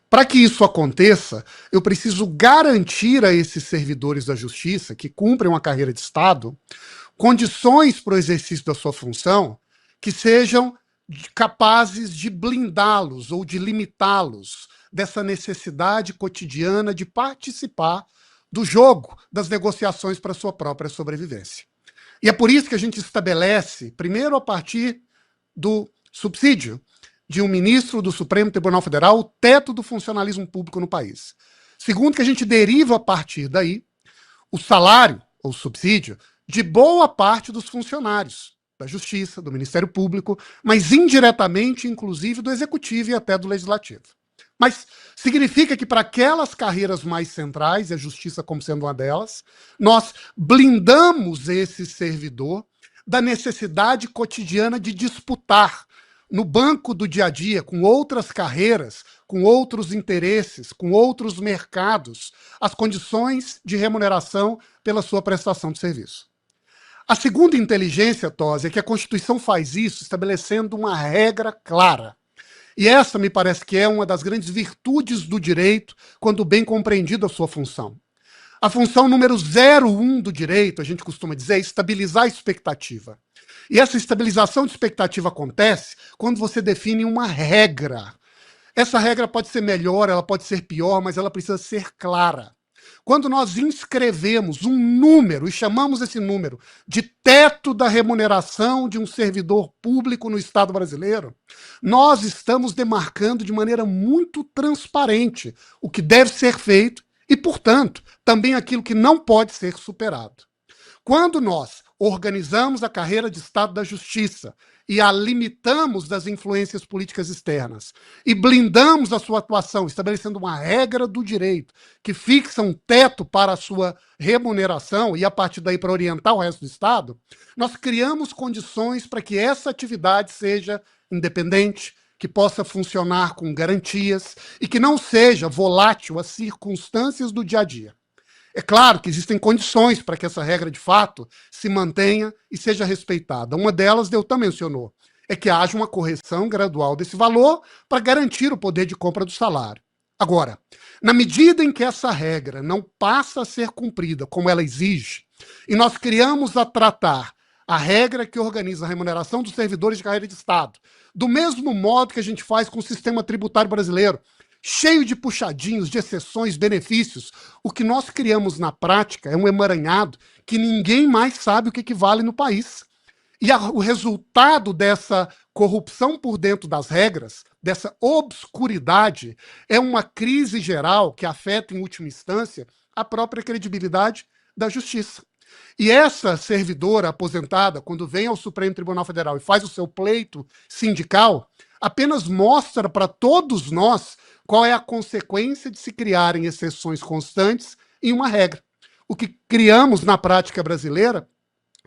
Para que isso aconteça, eu preciso garantir a esses servidores da justiça que cumprem uma carreira de Estado condições para o exercício da sua função que sejam capazes de blindá-los ou de limitá-los dessa necessidade cotidiana de participar do jogo das negociações para a sua própria sobrevivência. E é por isso que a gente estabelece, primeiro a partir do subsídio de um ministro do Supremo Tribunal Federal, o teto do funcionalismo público no país. Segundo, que a gente deriva a partir daí o salário, ou subsídio, de boa parte dos funcionários da Justiça, do Ministério Público, mas indiretamente, inclusive, do Executivo e até do Legislativo. Mas significa que para aquelas carreiras mais centrais, e a Justiça como sendo uma delas, nós blindamos esse servidor da necessidade cotidiana de disputar no banco do dia a dia, com outras carreiras, com outros interesses, com outros mercados, as condições de remuneração pela sua prestação de serviço. A segunda inteligência, Tosi, é que a Constituição faz isso estabelecendo uma regra clara. E essa me parece que é uma das grandes virtudes do direito, quando bem compreendida a sua função. A função número 01 do direito, a gente costuma dizer, é estabilizar a expectativa. E essa estabilização de expectativa acontece quando você define uma regra. Essa regra pode ser melhor, ela pode ser pior, mas ela precisa ser clara. Quando nós inscrevemos um número, e chamamos esse número de teto da remuneração de um servidor público no Estado brasileiro, nós estamos demarcando de maneira muito transparente o que deve ser feito e, portanto, também aquilo que não pode ser superado. Quando nós organizamos a carreira de Estado da Justiça e a limitamos das influências políticas externas e blindamos a sua atuação, estabelecendo uma regra do direito que fixa um teto para a sua remuneração e, a partir daí, para orientar o resto do Estado, nós criamos condições para que essa atividade seja independente, que possa funcionar com garantias e que não seja volátil às circunstâncias do dia a dia. É claro que existem condições para que essa regra, de fato, se mantenha e seja respeitada. Uma delas, Deltan mencionou, é que haja uma correção gradual desse valor para garantir o poder de compra do salário. Agora, na medida em que essa regra não passa a ser cumprida como ela exige, e nós criamos a tratar a regra que organiza a remuneração dos servidores de carreira de Estado, do mesmo modo que a gente faz com o sistema tributário brasileiro, cheio de puxadinhos, de exceções, benefícios, o que nós criamos na prática é um emaranhado que ninguém mais sabe o que vale no país. E o resultado dessa corrupção por dentro das regras, dessa obscuridade, é uma crise geral que afeta, em última instância, a própria credibilidade da justiça. E essa servidora aposentada, quando vem ao Supremo Tribunal Federal e faz o seu pleito sindical, apenas mostra para todos nós qual é a consequência de se criarem exceções constantes em uma regra. O que criamos na prática brasileira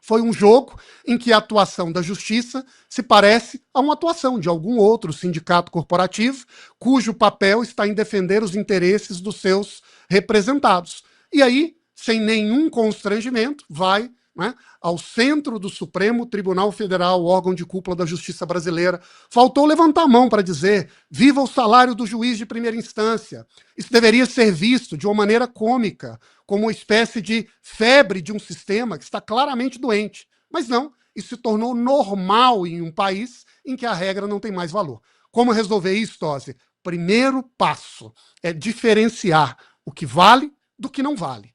foi um jogo em que a atuação da justiça se parece a uma atuação de algum outro sindicato corporativo, cujo papel está em defender os interesses dos seus representados. E aí, sem nenhum constrangimento, vai, né, ao centro do Supremo Tribunal Federal, órgão de cúpula da justiça brasileira. Faltou levantar a mão para dizer: viva o salário do juiz de primeira instância. Isso deveria ser visto de uma maneira cômica, como uma espécie de febre de um sistema que está claramente doente. Mas não, isso se tornou normal em um país em que a regra não tem mais valor. Como resolver isso, Tosi? Primeiro passo é diferenciar o que vale do que não vale.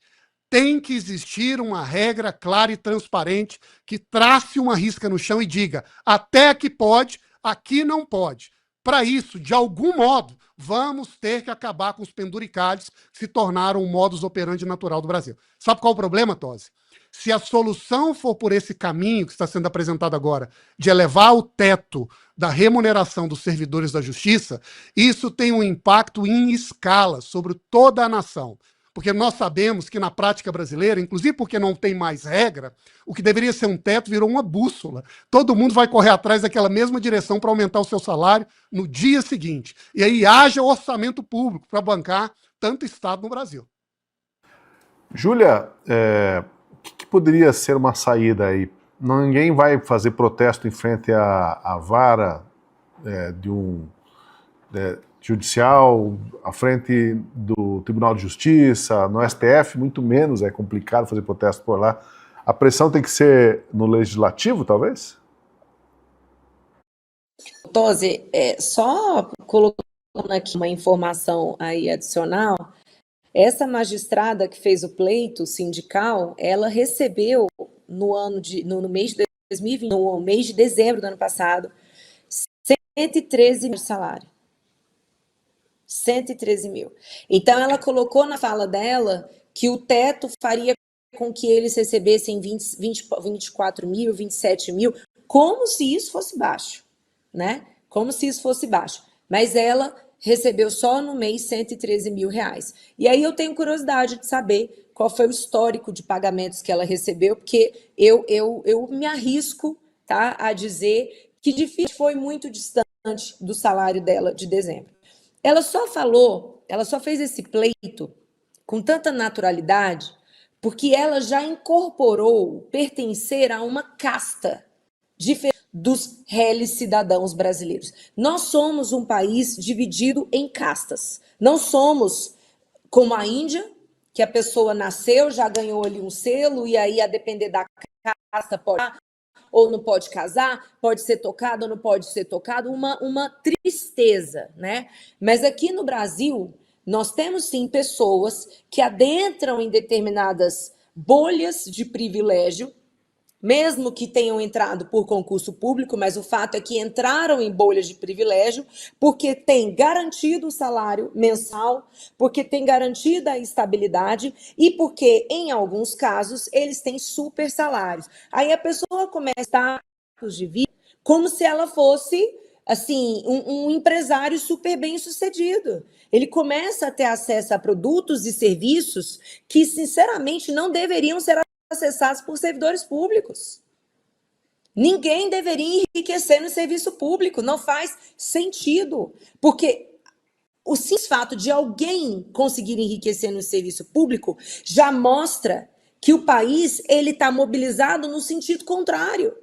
Tem que existir uma regra clara e transparente que trace uma risca no chão e diga: até aqui pode, aqui não pode. Para isso, de algum modo, vamos ter que acabar com os penduricalhos que se tornaram o modus operandi natural do Brasil. Sabe qual é o problema, Tosi? Se a solução for por esse caminho que está sendo apresentado agora, de elevar o teto da remuneração dos servidores da justiça, isso tem um impacto em escala sobre toda a nação. Porque nós sabemos que na prática brasileira, inclusive porque não tem mais regra, o que deveria ser um teto virou uma bússola. Todo mundo vai correr atrás daquela mesma direção para aumentar o seu salário no dia seguinte. E aí haja orçamento público para bancar tanto Estado no Brasil. Júlia, o que poderia ser uma saída aí? Ninguém vai fazer protesto em frente à vara de um... judicial, à frente do Tribunal de Justiça, no STF, muito menos, é complicado fazer protesto por lá. A pressão tem que ser no legislativo, talvez? Tosi, só colocando aqui uma informação aí adicional, essa magistrada que fez o pleito sindical, ela recebeu no mês de 2020, no mês de dezembro do ano passado, 113 mil de salário. 113 mil. Então, ela colocou na fala dela que o teto faria com que eles recebessem 24 mil, 27 mil, como se isso fosse baixo, né? Como se isso fosse baixo. Mas ela recebeu só no mês 113 mil reais. E aí eu tenho curiosidade de saber qual foi o histórico de pagamentos que ela recebeu, porque eu me arrisco, tá, a dizer que difícil foi muito distante do salário dela de dezembro. Ela só fez esse pleito com tanta naturalidade porque ela já incorporou pertencer a uma casta diferente dos reles cidadãos brasileiros. Nós somos um país dividido em castas. Não somos como a Índia, que a pessoa nasceu, já ganhou ali um selo, e aí, a depender da casta, pode ou não pode casar, pode ser tocado ou não pode ser tocado, uma tristeza, né? Mas aqui no Brasil, nós temos sim pessoas que adentram em determinadas bolhas de privilégio, mesmo que tenham entrado por concurso público, mas o fato é que entraram em bolhas de privilégio porque tem garantido o salário mensal, porque tem garantida a estabilidade e porque, em alguns casos, eles têm super salários. Aí a pessoa começa a estar de vida como se ela fosse, assim, um empresário super bem sucedido. Ele começa a ter acesso a produtos e serviços que, sinceramente, não deveriam ser acessados por servidores públicos. Ninguém deveria enriquecer no serviço público, não faz sentido, porque o simples fato de alguém conseguir enriquecer no serviço público já mostra que o país ele está mobilizado no sentido contrário.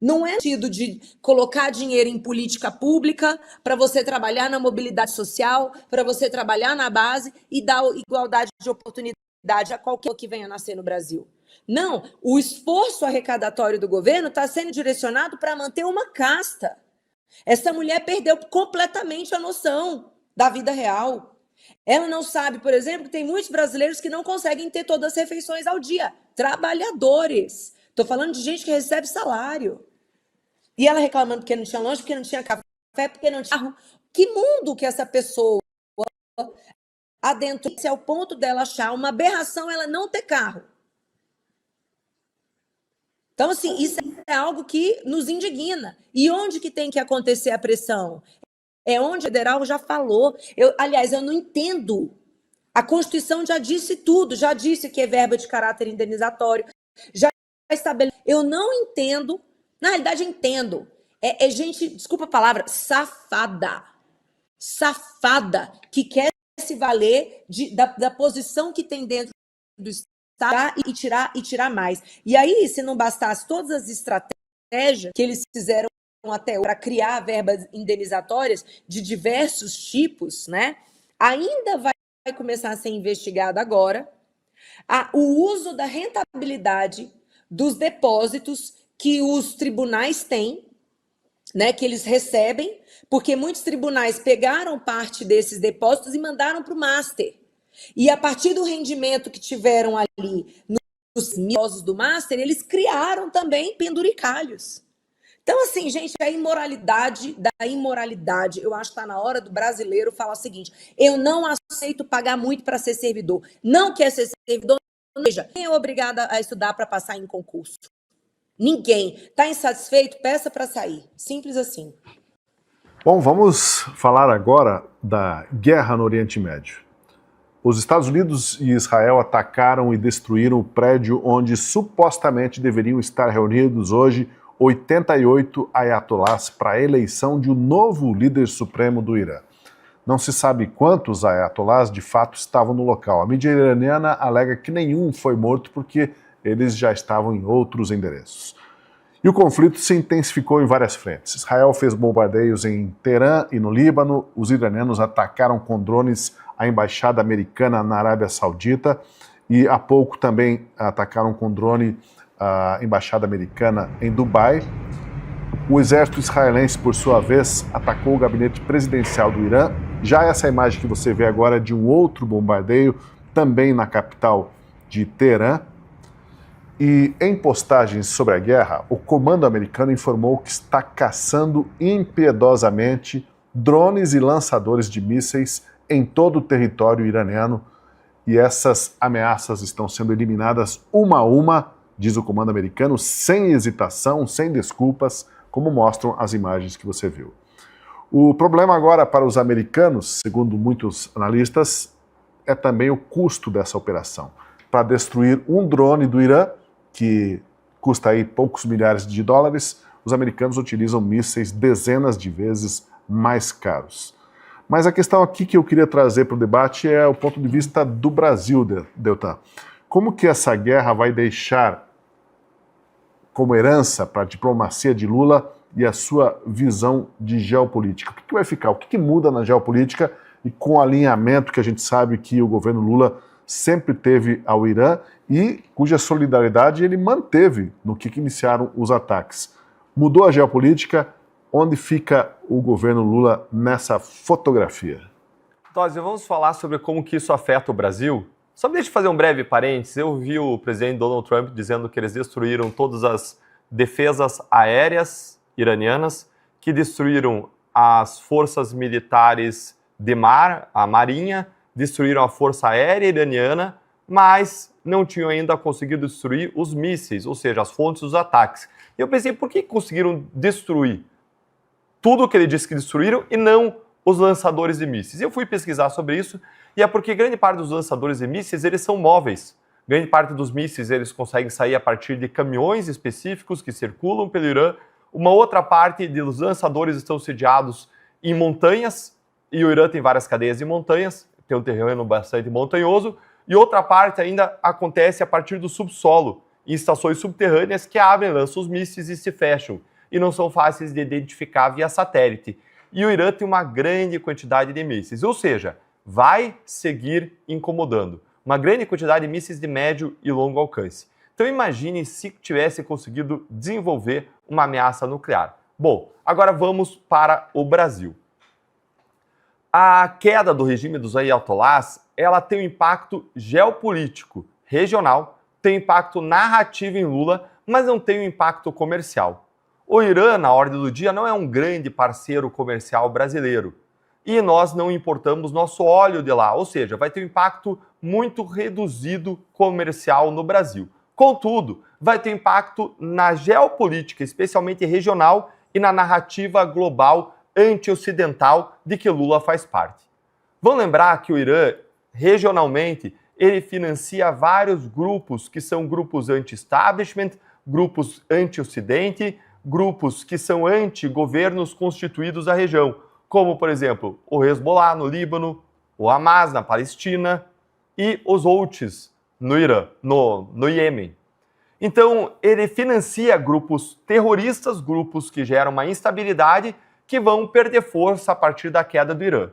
Não é sentido de colocar dinheiro em política pública para você trabalhar na mobilidade social, para você trabalhar na base e dar igualdade de oportunidade a qualquer que venha nascer no Brasil. Não, o esforço arrecadatório do governo está sendo direcionado para manter uma casta. Essa mulher perdeu completamente a noção da vida real. Ela não sabe, por exemplo, que tem muitos brasileiros que não conseguem ter todas as refeições ao dia. Trabalhadores. Estou falando de gente que recebe salário. E ela reclamando porque não tinha lanche, porque não tinha café, porque não tinha carro. Que mundo que essa pessoa adentro, esse é o ponto dela achar uma aberração ela não ter carro. Então, assim, isso é algo que nos indigna. E onde que tem que acontecer a pressão? É onde o federal já falou. Aliás, eu não entendo. A Constituição já disse tudo, já disse que é verba de caráter indenizatório, já estabeleceu. Eu não entendo. Na realidade, entendo. É gente, desculpa a palavra, safada. Safada, que quer se valer da posição que tem dentro do Estado e tirar mais. E aí, se não bastasse todas as estratégias que eles fizeram até para criar verbas indenizatórias de diversos tipos, né? Ainda vai começar a ser investigado agora o uso da rentabilidade dos depósitos que os tribunais têm, né, que eles recebem, porque muitos tribunais pegaram parte desses depósitos e mandaram para o Master. E a partir do rendimento que tiveram ali nos depósitos do Master, eles criaram também penduricalhos. Então, assim, gente, a imoralidade da imoralidade, eu acho que está na hora do brasileiro falar o seguinte: eu não aceito pagar muito para ser servidor. Não quer ser servidor, não seja. Quem é obrigada a estudar para passar em concurso? Ninguém. Está insatisfeito? Peça para sair. Simples assim. Bom, vamos falar agora da guerra no Oriente Médio. Os Estados Unidos e Israel atacaram e destruíram o prédio onde supostamente deveriam estar reunidos hoje 88 ayatolás para a eleição de um novo líder supremo do Irã. Não se sabe quantos ayatolás de fato estavam no local. A mídia iraniana alega que nenhum foi morto porque eles já estavam em outros endereços. E o conflito se intensificou em várias frentes. Israel fez bombardeios em Teherã e no Líbano. Os iranianos atacaram com drones a embaixada americana na Arábia Saudita e há pouco também atacaram com drone a embaixada americana em Dubai. O exército israelense, por sua vez, atacou o gabinete presidencial do Irã. Já essa imagem que você vê agora é de um outro bombardeio, também na capital de Teherã. E em postagens sobre a guerra, o comando americano informou que está caçando impiedosamente drones e lançadores de mísseis em todo o território iraniano. E essas ameaças estão sendo eliminadas uma a uma, diz o comando americano, sem hesitação, sem desculpas, como mostram as imagens que você viu. O problema agora para os americanos, segundo muitos analistas, é também o custo dessa operação. Para destruir um drone do Irã, que custa aí poucos milhares de dólares, os americanos utilizam mísseis dezenas de vezes mais caros. Mas a questão aqui que eu queria trazer para o debate é o ponto de vista do Brasil, Deltan. Como que essa guerra vai deixar como herança para a diplomacia de Lula e a sua visão de geopolítica? O que vai ficar? O que muda na geopolítica e com o alinhamento que a gente sabe que o governo Lula sempre teve ao Irã e cuja solidariedade ele manteve no que iniciaram os ataques? Mudou a geopolítica? Onde fica o governo Lula nessa fotografia? Tosi, vamos falar sobre como que isso afeta o Brasil? Só deixa eu fazer um breve parênteses. Eu vi o presidente Donald Trump dizendo que eles destruíram todas as defesas aéreas iranianas, que destruíram as forças militares de mar, a marinha, destruíram a força aérea iraniana, mas não tinham ainda conseguido destruir os mísseis, ou seja, as fontes dos ataques. E eu pensei, por que conseguiram destruir tudo o que ele disse que destruíram e não os lançadores de mísseis? Eu fui pesquisar sobre isso e é porque grande parte dos lançadores de mísseis, eles são móveis. Grande parte dos mísseis, eles conseguem sair a partir de caminhões específicos que circulam pelo Irã. Uma outra parte dos lançadores estão sediados em montanhas, e o Irã tem várias cadeias de montanhas, tem um terreno bastante montanhoso, e outra parte ainda acontece a partir do subsolo, em estações subterrâneas que abrem, lançam os mísseis e se fecham. e não são fáceis de identificar via satélite. E o Irã tem uma grande quantidade de mísseis, ou seja, vai seguir incomodando. Uma grande quantidade de mísseis de médio e longo alcance. Então imagine se tivesse conseguido desenvolver uma ameaça nuclear. Bom, agora vamos para o Brasil. A queda do regime dos ayatollahs, ela tem um impacto geopolítico, regional, tem impacto narrativo em Lula, mas não tem um impacto comercial. O Irã, na ordem do dia, não é um grande parceiro comercial brasileiro. E nós não importamos nosso óleo de lá, ou seja, vai ter um impacto muito reduzido comercial no Brasil. Contudo, vai ter impacto na geopolítica, especialmente regional, e na narrativa global anti-ocidental de que Lula faz parte. Vamos lembrar que o Irã, regionalmente, ele financia vários grupos que são grupos anti-establishment, grupos anti-ocidente, grupos que são anti-governos constituídos da região, como, por exemplo, o Hezbollah no Líbano, o Hamas na Palestina e os Houthis no Irã, no Iêmen. Então, ele financia grupos terroristas, grupos que geram uma instabilidade, que vão perder força a partir da queda do Irã.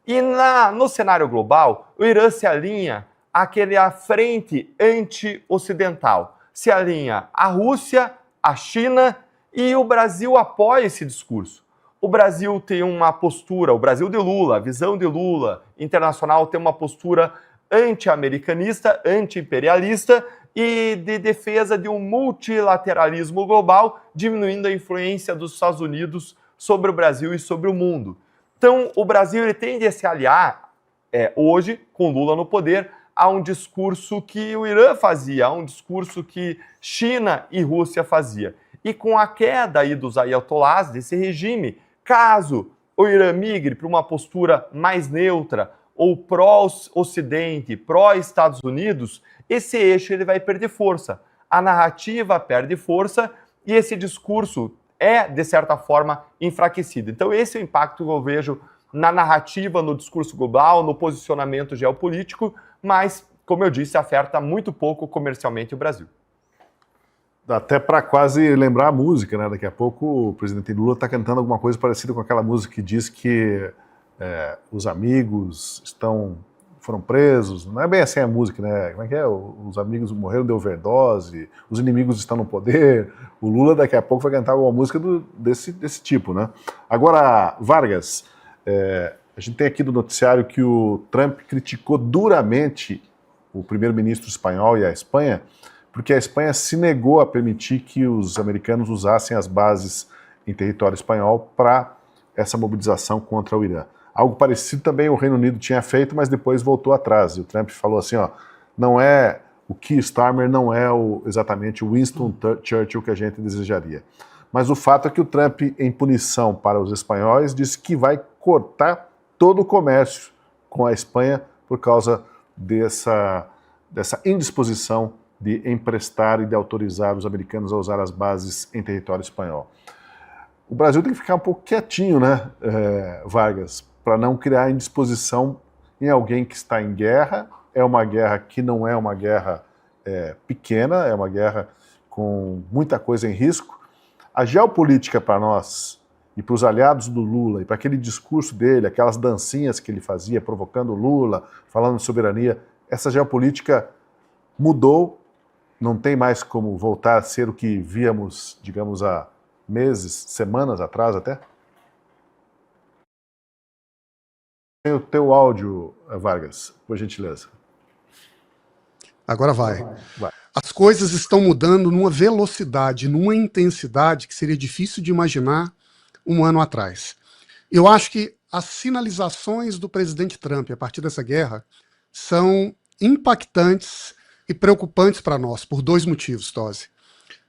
E no cenário global, o Irã se alinha àquela frente anti-ocidental. Se alinha à Rússia, à China, e o Brasil apoia esse discurso. O Brasil tem uma postura, o Brasil de Lula, a visão de Lula internacional tem uma postura anti-americanista, anti-imperialista e de defesa de um multilateralismo global, diminuindo a influência dos Estados Unidos sobre o Brasil e sobre o mundo. Então, o Brasil ele tende a se aliar, hoje, com Lula no poder, a um discurso que o Irã fazia, a um discurso que China e Rússia faziam. E com a queda aí dos ayatollahs, desse regime, caso o Irã migre para uma postura mais neutra ou pró-Ocidente, pró-Estados Unidos, esse eixo ele vai perder força. A narrativa perde força e esse discurso é, de certa forma, enfraquecido. Então esse é o impacto que eu vejo na narrativa, no discurso global, no posicionamento geopolítico, mas, como eu disse, afeta muito pouco comercialmente o Brasil. Dá até para quase lembrar a música, né? Daqui a pouco o presidente Lula está cantando alguma coisa parecida com aquela música que diz que os amigos foram presos. Não é bem assim a música, né? Como é que é? Os amigos morreram de overdose, os inimigos estão no poder. O Lula daqui a pouco vai cantar alguma música desse tipo, né? Agora, Vargas, a gente tem aqui do noticiário que o Trump criticou duramente o primeiro-ministro espanhol e a Espanha, porque a Espanha se negou a permitir que os americanos usassem as bases em território espanhol para essa mobilização contra o Irã. Algo parecido também o Reino Unido tinha feito, mas depois voltou atrás. E o Trump falou assim, não é o Keir Starmer, não é exatamente o Winston Churchill que a gente desejaria. Mas o fato é que o Trump, em punição para os espanhóis, disse que vai cortar todo o comércio com a Espanha por causa dessa indisposição de emprestar e de autorizar os americanos a usar as bases em território espanhol. O Brasil tem que ficar um pouco quietinho, né, Vargas, para não criar indisposição em alguém que está em guerra. É uma guerra que não é uma guerra pequena, é uma guerra com muita coisa em risco. A geopolítica para nós e para os aliados do Lula e para aquele discurso dele, aquelas dancinhas que ele fazia provocando o Lula, falando de soberania, essa geopolítica mudou, não tem mais como voltar a ser o que víamos, digamos, há meses, semanas atrás até? Tem o teu áudio, Vargas, por gentileza. Agora vai. As coisas estão mudando numa velocidade, numa intensidade que seria difícil de imaginar um ano atrás. Eu acho que as sinalizações do presidente Trump a partir dessa guerra são impactantes e preocupantes para nós, por dois motivos, Tosi.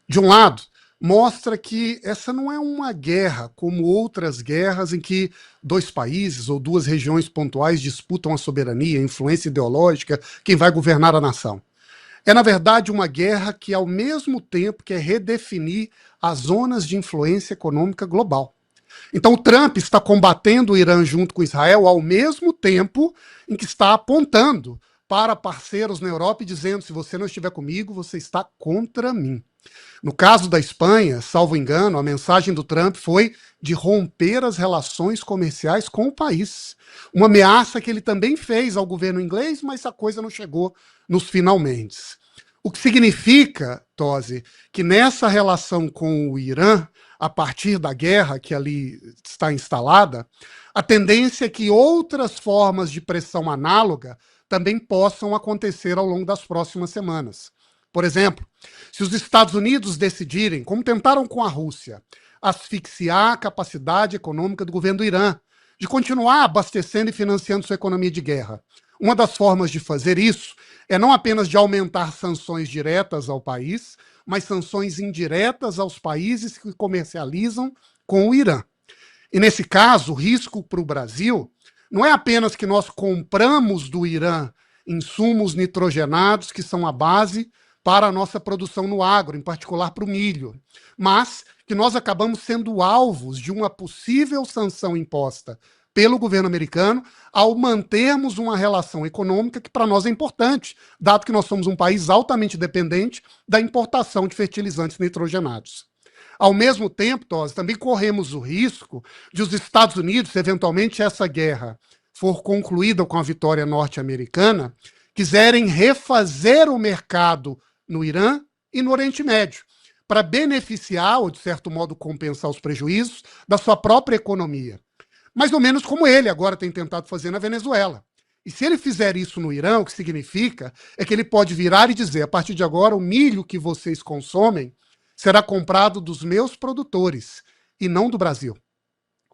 De um lado, mostra que essa não é uma guerra como outras guerras em que dois países ou duas regiões pontuais disputam a soberania, a influência ideológica, quem vai governar a nação. É, na verdade, uma guerra que, ao mesmo tempo, quer redefinir as zonas de influência econômica global. Então, o Trump está combatendo o Irã junto com Israel ao mesmo tempo em que está apontando para parceiros na Europa e dizendo, se você não estiver comigo, você está contra mim. No caso da Espanha, salvo engano, a mensagem do Trump foi de romper as relações comerciais com o país. Uma ameaça que ele também fez ao governo inglês, mas a coisa não chegou nos finalmente. O que significa, Tosi, que nessa relação com o Irã, a partir da guerra que ali está instalada, a tendência é que outras formas de pressão análoga também possam acontecer ao longo das próximas semanas. Por exemplo, se os Estados Unidos decidirem, como tentaram com a Rússia, asfixiar a capacidade econômica do governo do Irã, de continuar abastecendo e financiando sua economia de guerra. Uma das formas de fazer isso é não apenas de aumentar sanções diretas ao país, mas sanções indiretas aos países que comercializam com o Irã. E nesse caso, o risco para o Brasil não é apenas que nós compramos do Irã insumos nitrogenados que são a base para a nossa produção no agro, em particular para o milho, mas que nós acabamos sendo alvos de uma possível sanção imposta pelo governo americano ao mantermos uma relação econômica que para nós é importante, dado que nós somos um país altamente dependente da importação de fertilizantes nitrogenados. Ao mesmo tempo, Tosi, também corremos o risco de os Estados Unidos, se eventualmente essa guerra for concluída com a vitória norte-americana, quiserem refazer o mercado no Irã e no Oriente Médio, para beneficiar, ou de certo modo compensar os prejuízos, da sua própria economia. Mais ou menos como ele agora tem tentado fazer na Venezuela. E se ele fizer isso no Irã, o que significa é que ele pode virar e dizer, a partir de agora, o milho que vocês consomem será comprado dos meus produtores e não do Brasil.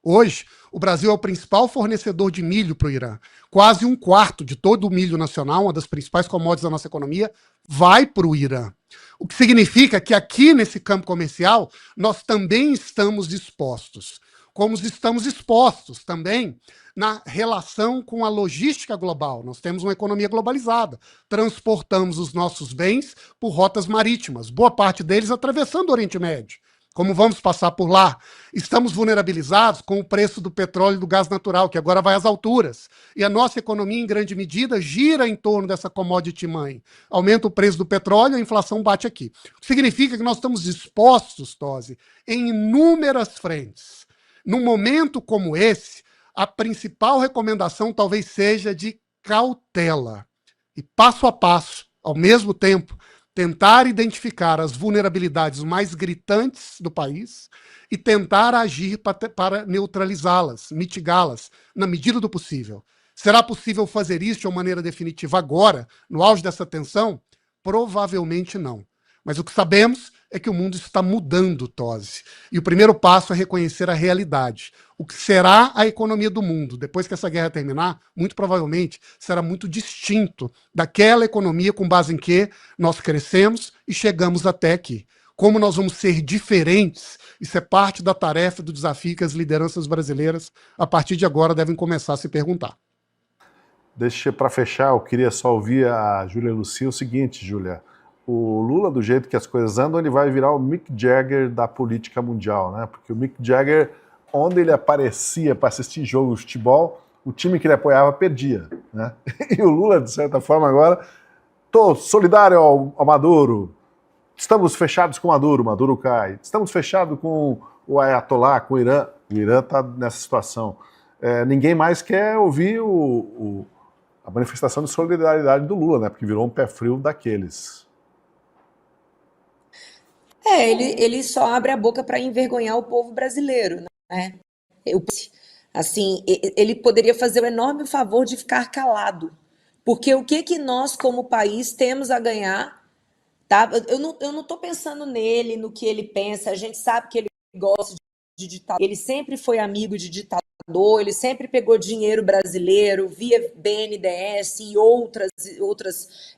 Hoje, o Brasil é o principal fornecedor de milho para o Irã. Quase um quarto de todo o milho nacional, uma das principais commodities da nossa economia, vai para o Irã. O que significa que aqui nesse campo comercial nós também estamos dispostos. Como estamos expostos também na relação com a logística global. Nós temos uma economia globalizada. Transportamos os nossos bens por rotas marítimas, boa parte deles atravessando o Oriente Médio. Como vamos passar por lá? Estamos vulnerabilizados com o preço do petróleo e do gás natural, que agora vai às alturas. E a nossa economia, em grande medida, gira em torno dessa commodity mãe. Aumenta o preço do petróleo, a inflação bate aqui. O que significa que nós estamos expostos, Tosi, em inúmeras frentes. Num momento como esse, a principal recomendação talvez seja de cautela. E passo a passo, ao mesmo tempo, tentar identificar as vulnerabilidades mais gritantes do país e tentar agir para neutralizá-las, mitigá-las, na medida do possível. Será possível fazer isso de uma maneira definitiva agora, no auge dessa tensão? Provavelmente não. Mas o que sabemos é que o mundo está mudando, Tosi. E o primeiro passo é reconhecer a realidade. O que será a economia do mundo depois que essa guerra terminar, muito provavelmente será muito distinto daquela economia com base em que nós crescemos e chegamos até aqui. Como nós vamos ser diferentes, isso é parte da tarefa, do desafio que as lideranças brasileiras, a partir de agora, devem começar a se perguntar. Deixa para fechar, eu queria só ouvir a Júlia Lucia o seguinte, Júlia. O Lula, do jeito que as coisas andam, ele vai virar o Mick Jagger da política mundial, né? Porque o Mick Jagger, onde ele aparecia para assistir jogo de futebol, o time que ele apoiava perdia, né? E o Lula, de certa forma, agora, tô solidário ao Maduro, estamos fechados com o Maduro, Maduro cai, estamos fechados com o Ayatollah, com o Irã está nessa situação. Ninguém mais quer ouvir a manifestação de solidariedade do Lula, né? Porque virou um pé frio daqueles. Ele só abre a boca para envergonhar o povo brasileiro, né? Assim, ele poderia fazer o enorme favor de ficar calado, porque o que nós, como país, temos a ganhar, tá? Eu não estou pensando nele, no que ele pensa, a gente sabe que ele gosta de ditador, ele sempre foi amigo de ditador, ele sempre pegou dinheiro brasileiro via BNDES e outras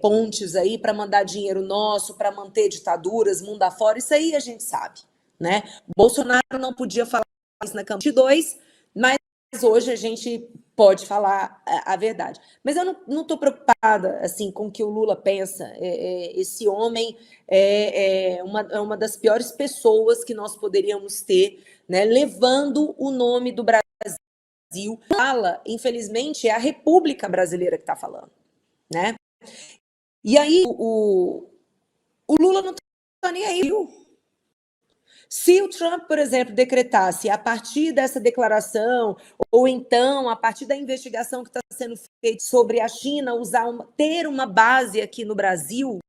pontes aí para mandar dinheiro nosso, para manter ditaduras mundo afora, isso aí a gente sabe, né? Bolsonaro não podia falar isso na campanha 22, mas hoje a gente pode falar a verdade. Mas eu não estou preocupada assim, com o que o Lula pensa. Esse homem é uma das piores pessoas que nós poderíamos ter, né, levando o nome do Brasil. Fala, infelizmente, é a República Brasileira que está falando, né? E aí o Lula não está nem aí. Se o Trump, por exemplo, decretasse a partir dessa declaração, ou então a partir da investigação que está sendo feita sobre a China ter uma base aqui no Brasil,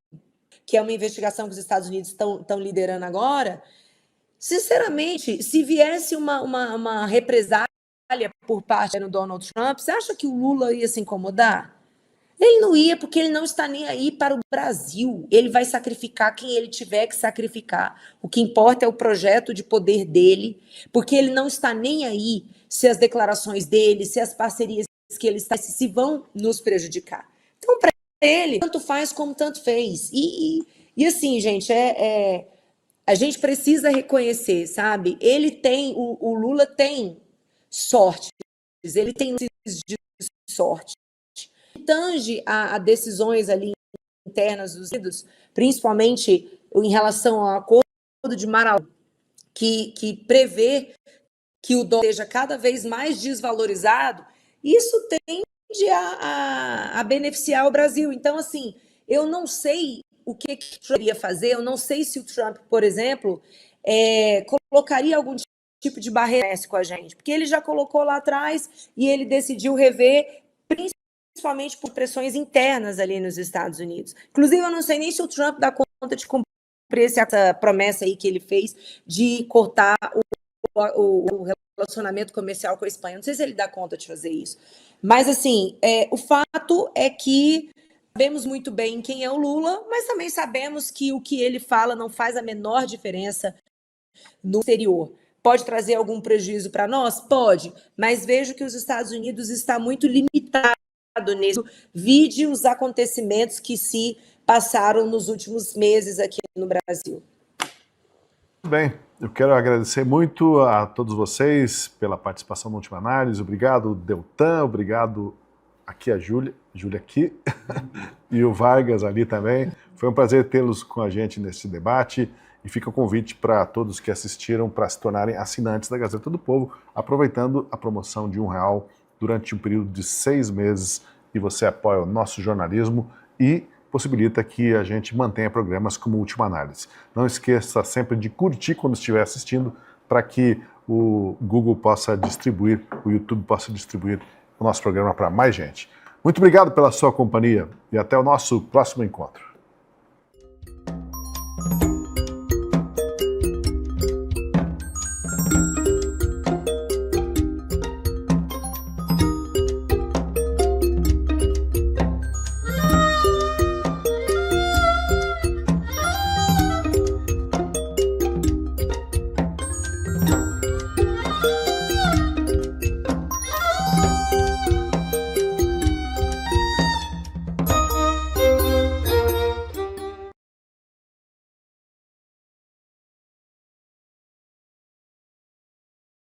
que é uma investigação que os Estados Unidos estão liderando agora, sinceramente, se viesse uma represália por parte do Donald Trump, você acha que o Lula ia se incomodar? Ele não ia, porque ele não está nem aí para o Brasil. Ele vai sacrificar quem ele tiver que sacrificar. O que importa é o projeto de poder dele, porque ele não está nem aí se as declarações dele, se as parcerias que ele está, se vão nos prejudicar. Então, para ele, tanto faz como tanto fez. E assim, gente, a gente precisa reconhecer, sabe? O Lula tem sorte, ele tem de sorte. Tange a decisões ali internas dos Estados Unidos, principalmente em relação ao acordo de Mar-a-Lago, que prevê que o dólar seja cada vez mais desvalorizado, isso tende a beneficiar o Brasil. Então, assim, eu não sei o que o Trump iria fazer, eu não sei se o Trump, por exemplo, colocaria algum tipo de barreira com a gente, porque ele já colocou lá atrás e ele decidiu rever, principalmente por pressões internas ali nos Estados Unidos. Inclusive, eu não sei nem se o Trump dá conta de cumprir essa promessa aí que ele fez de cortar o relacionamento comercial com a Espanha. Não sei se ele dá conta de fazer isso. Mas, assim, o fato é que sabemos muito bem quem é o Lula, mas também sabemos que o que ele fala não faz a menor diferença no exterior. Pode trazer algum prejuízo para nós? Pode, mas vejo que os Estados Unidos está muito limitado nisso, vide os acontecimentos que se passaram nos últimos meses aqui no Brasil. Bem, eu quero agradecer muito a todos vocês pela participação na última análise. Obrigado, Deltan, obrigado aqui a Júlia aqui, e o Vargas ali também. Foi um prazer tê-los com a gente nesse debate. E fica o convite para todos que assistiram para se tornarem assinantes da Gazeta do Povo, aproveitando a promoção de R$1 durante um período de 6 meses, e você apoia o nosso jornalismo e possibilita que a gente mantenha programas como Última Análise. Não esqueça sempre de curtir quando estiver assistindo, para que o Google possa distribuir, o YouTube possa distribuir o nosso programa para mais gente. Muito obrigado pela sua companhia e até o nosso próximo encontro.